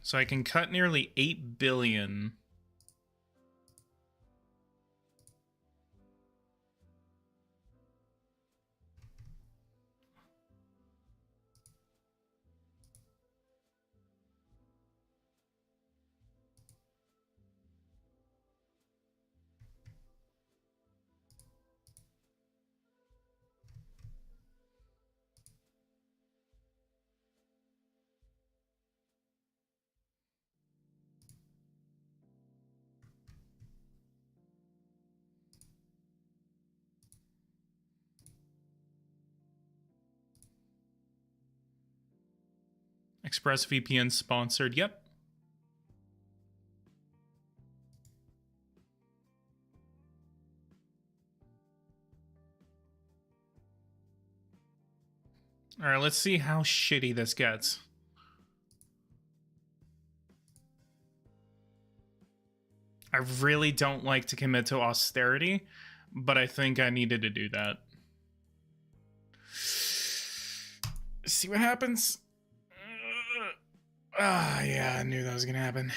So I can cut nearly 8 billion ExpressVPN sponsored. Yep. All right, let's see how shitty this gets. I really don't like to commit to austerity, but I think I needed to do that. See what happens. Yeah, I knew that was gonna happen.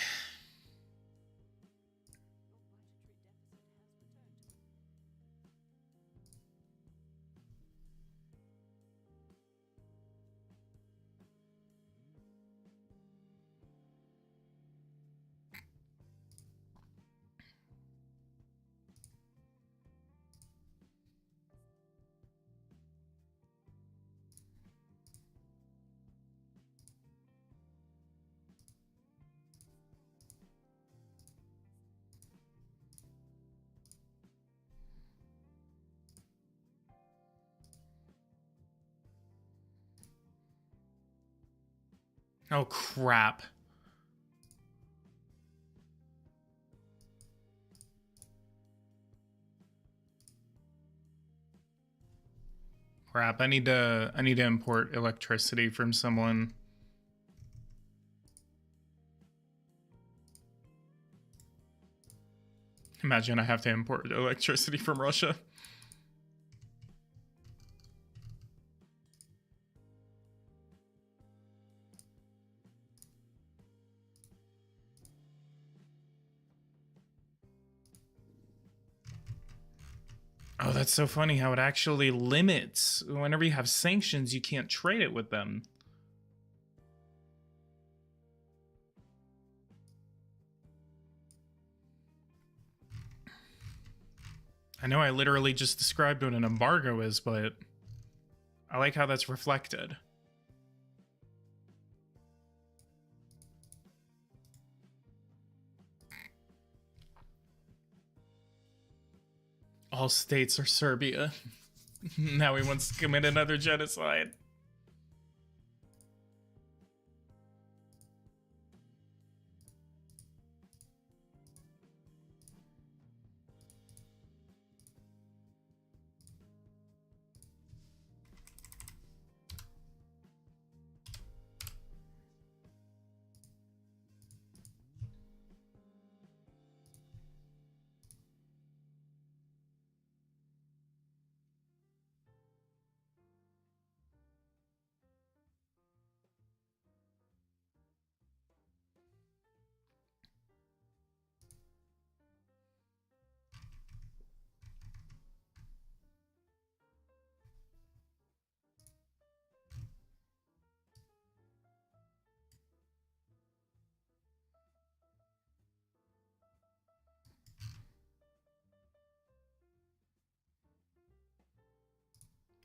Oh, crap. Crap, I need to import electricity from someone. Imagine I have to import electricity from Russia. Oh, that's so funny how it actually limits. Whenever you have sanctions, you can't trade it with them. I know I literally just described what an embargo is, but I like how that's reflected. All states are Serbia. Now he wants to commit another genocide.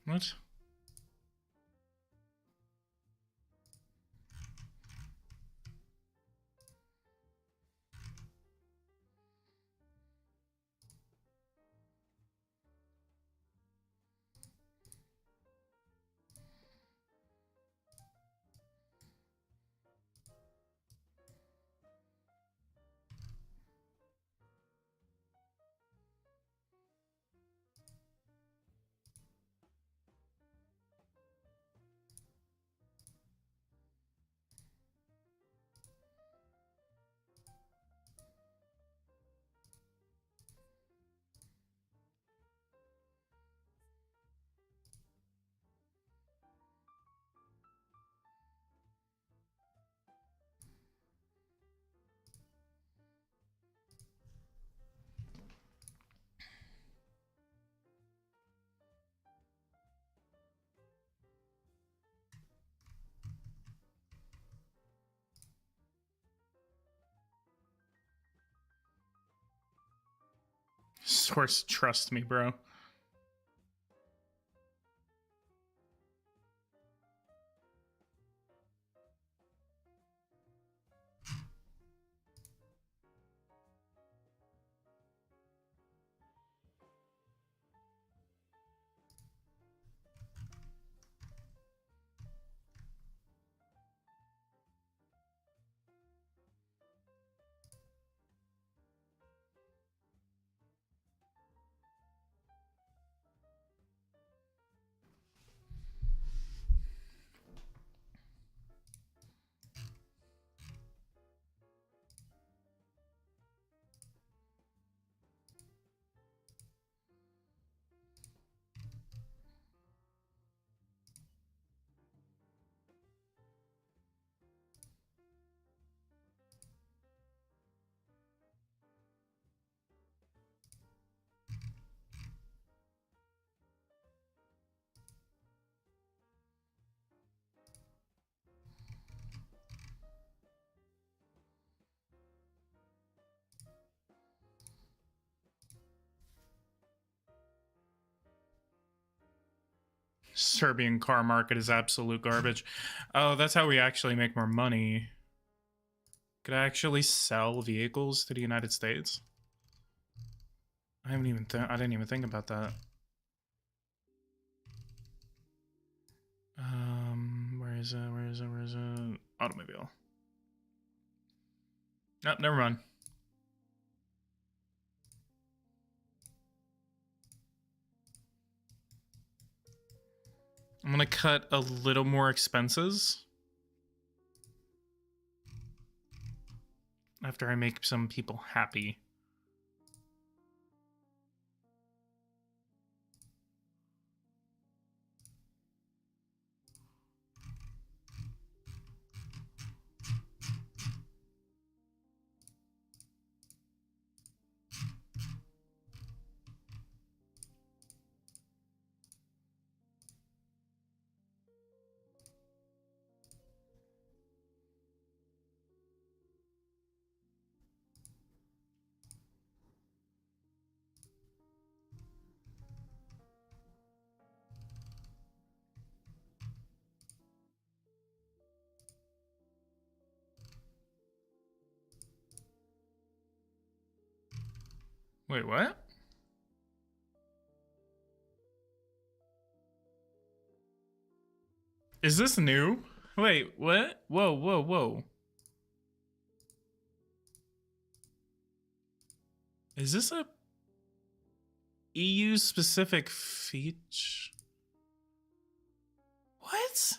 What? Source, trust me, bro. Serbian car market is absolute garbage. Oh, that's how we actually make more money. Could I actually sell vehicles to the United States? I didn't even think about that. Where is it? Automobile. Nope, never mind. I'm gonna cut a little more expenses after I make some people happy. Wait, what? Is this new? Wait, what? Whoa, whoa, whoa. Is this a EU specific feature? What?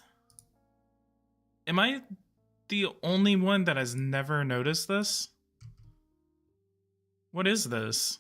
Am I the only one that has never noticed this? What is this?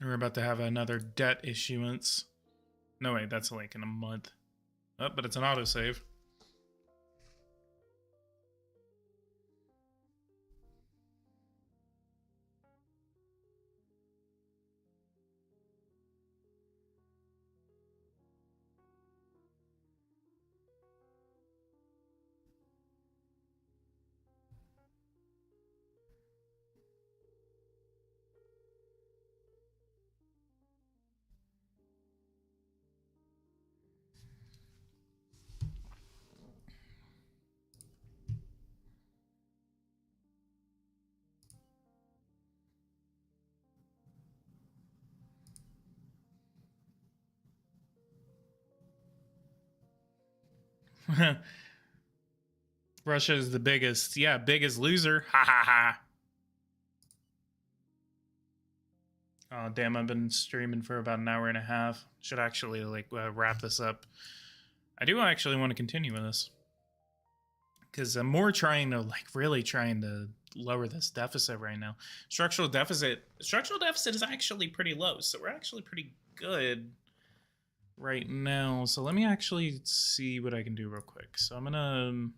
We're about to have another debt issuance. No, wait, that's like in a month. Oh, but it's an autosave. Russia is the biggest. Yeah, biggest loser. Ha ha ha. Oh, damn, I've been streaming for about an hour and a half. Should actually, like, wrap this up. I do actually want to continue with this. Because I'm more trying to, like, really trying to lower this deficit right now. Structural deficit is actually pretty low. So we're actually pretty good right now. So let me actually see what I can do real quick. So I'm going to...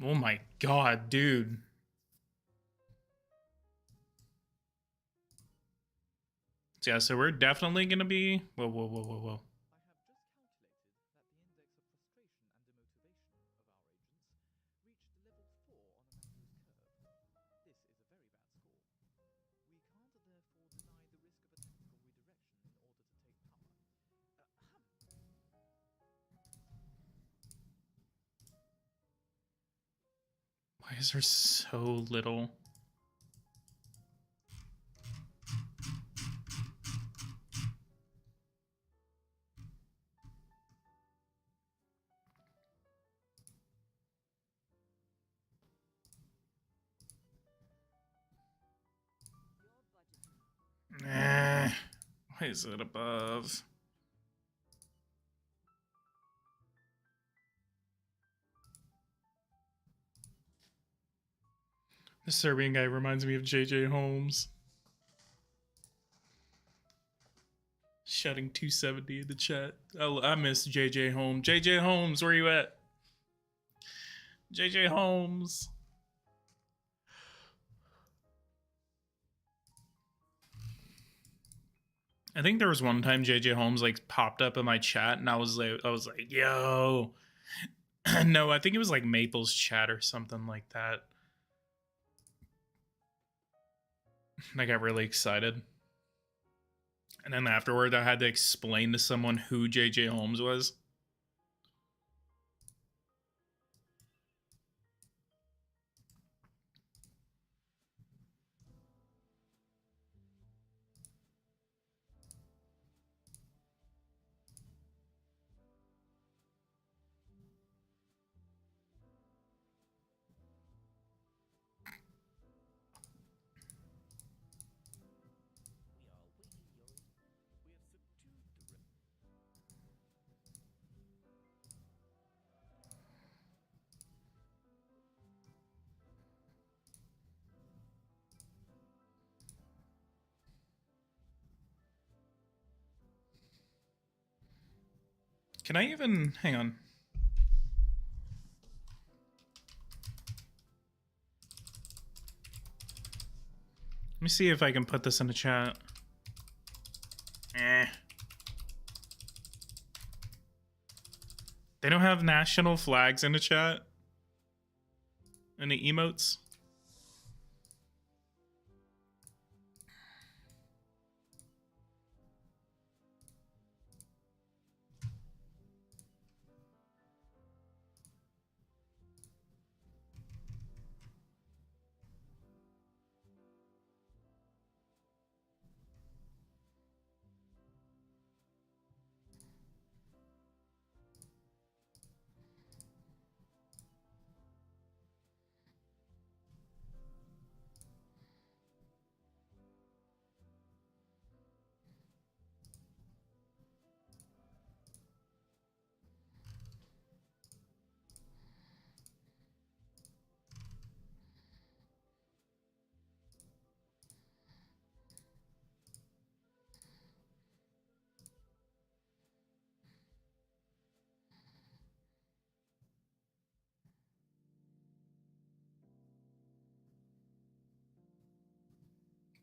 Oh my god, dude. So yeah, so we're definitely gonna be... Whoa, whoa, whoa, whoa, whoa. Why is there so little? Why is it above? The Serbian guy reminds me of JJ Holmes. Shouting 270 in the chat. I miss JJ Holmes. JJ Holmes, where you at? JJ Holmes. I think there was one time JJ Holmes like popped up in my chat and I was like, yo. No, I think it was like Maple's chat or something like that. I got really excited. And then afterward, I had to explain to someone who JJ Holmes was. Can I even... Hang on. Let me see if I can put this in the chat. They don't have national flags in the chat? Any emotes?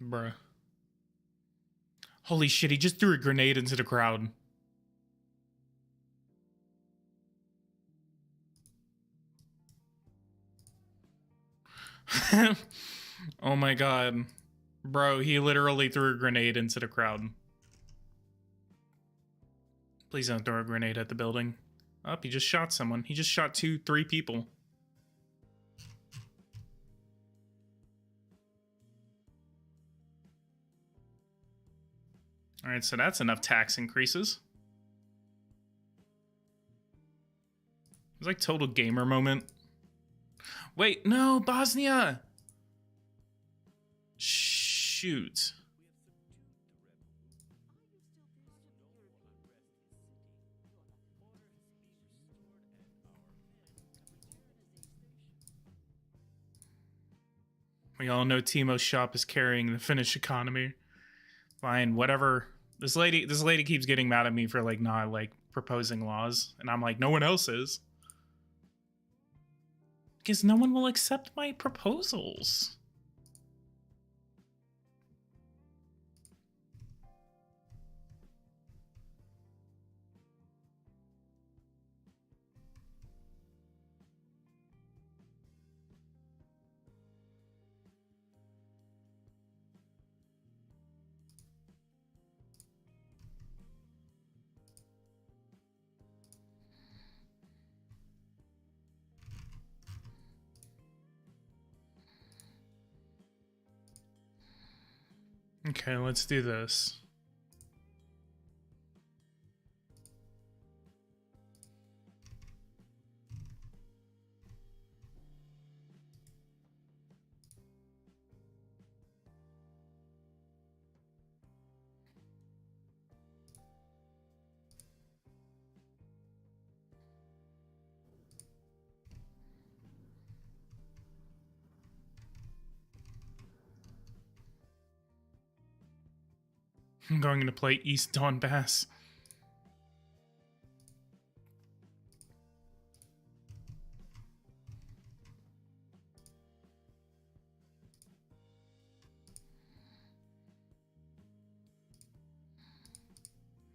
Bruh. Holy shit, he just threw a grenade into the crowd. Oh my god. Bro, he literally threw a grenade into the crowd. Please don't throw a grenade at the building. Oh, he just shot someone. He just shot 3 people. Alright, so that's enough tax increases. It was like total gamer moment. Wait, no, Bosnia! Shoot. We all know Timo's shop is carrying the Finnish economy. Fine, whatever. This lady keeps getting mad at me for like not like proposing laws, and I'm like, no one else is. Because no one will accept my proposals. Okay, let's do this. I'm going to play East Donbass.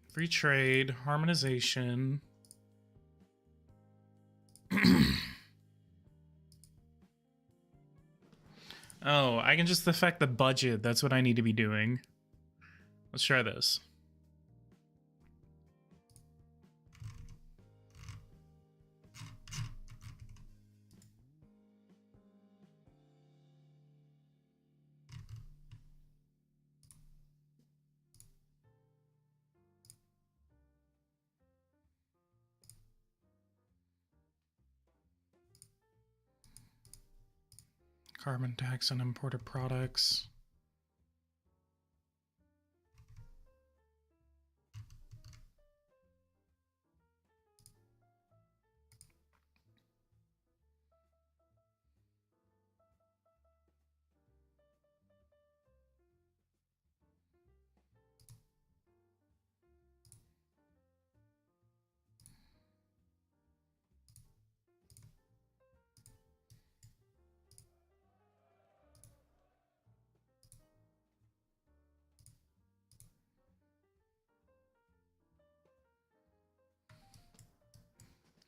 Free trade, harmonization. Oh, I can just affect the budget. That's what I need to be doing. Let's try this. Carbon tax on imported products.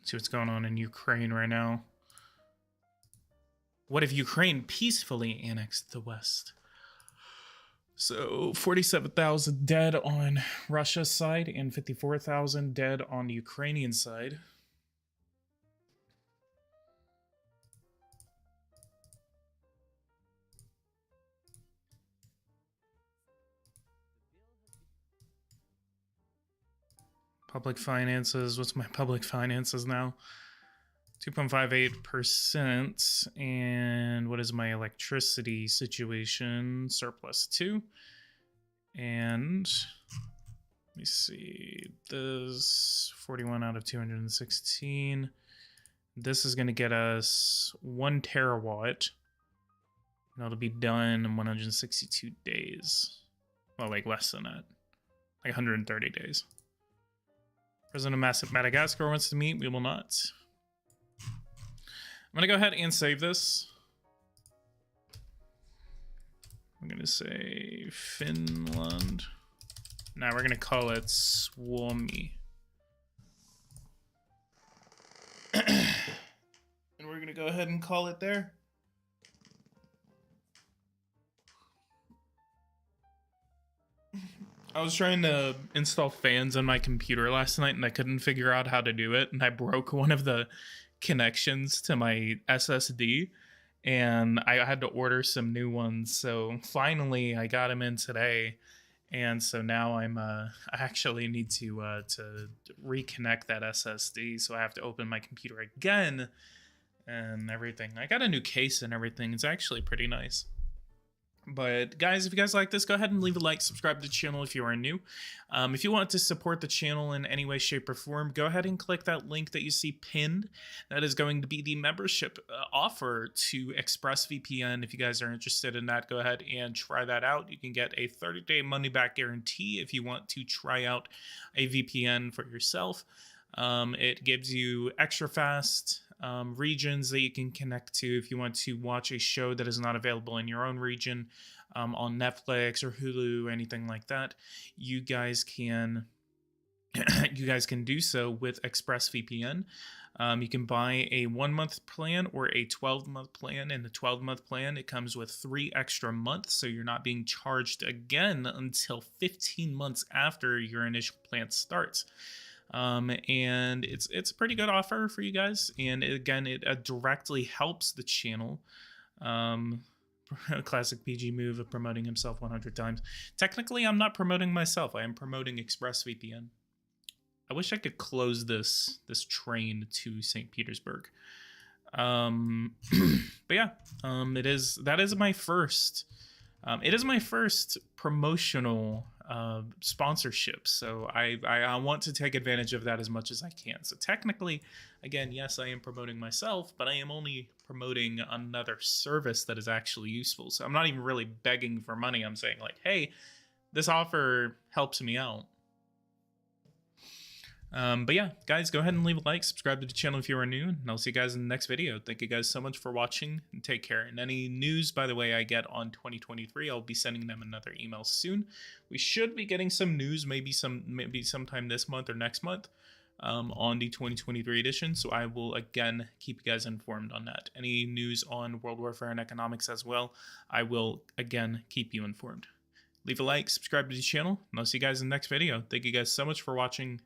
See what's going on in Ukraine right now. What if Ukraine peacefully annexed the West? So 47,000 dead on Russia's side and 54,000 dead on the Ukrainian side. Public finances, what's my public finances now? 2.58%. And what is my electricity situation? Surplus 2. And let me see, this 41 out of 216. This is going to get us 1 terawatt. And that'll be done in 162 days. Well, like less than that. Like 130 days. President of Massive Madagascar wants to meet. We will not. I'm going to go ahead and save this. I'm going to say Finland. Now we're going to call it Suomi. And we're going to go ahead and call it there. I was trying to install fans on my computer last night and I couldn't figure out how to do it. And I broke one of the connections to my SSD and I had to order some new ones. So finally I got them in today. And so now I actually need to reconnect that SSD. So I have to open my computer again and everything. I got a new case and everything. It's actually pretty nice. But guys, if you guys like this, go ahead and leave a like, subscribe to the channel if you are new. If you want to support the channel in any way, shape, or form, go ahead and click that link that you see pinned. That is going to be the membership offer to ExpressVPN. If you guys are interested in that, go ahead and try that out. You can get a 30-day money-back guarantee if you want to try out a VPN for yourself. It gives you extra fast regions that you can connect to if you want to watch a show that is not available in your own region on Netflix or Hulu, anything like that. You guys can do so with ExpressVPN. You can buy a 1-month plan or a 12-month plan. In the 12-month plan, it comes with 3 extra months, so you're not being charged again until 15 months after your initial plan starts. And it's a pretty good offer for you guys. And again, it directly helps the channel. Classic PG move of promoting himself 100 times. Technically, I'm not promoting myself. I am promoting ExpressVPN. I wish I could close this train to St. Petersburg. But yeah, that is my first. It is my first promotional sponsorship, so I want to take advantage of that as much as I can. So technically, again, yes, I am promoting myself, but I am only promoting another service that is actually useful. So I'm not even really begging for money. I'm saying like, hey, this offer helps me out. But yeah, guys, go ahead and leave a like, subscribe to the channel if you are new, and I'll see you guys in the next video. Thank you guys so much for watching, and take care. And any news, by the way, I get on 2023, I'll be sending them another email soon. We should be getting some news, maybe sometime this month or next month, on the 2023 edition. So I will again keep you guys informed on that. Any news on world warfare and economics as well, I will again keep you informed. Leave a like, subscribe to the channel, and I'll see you guys in the next video. Thank you guys so much for watching.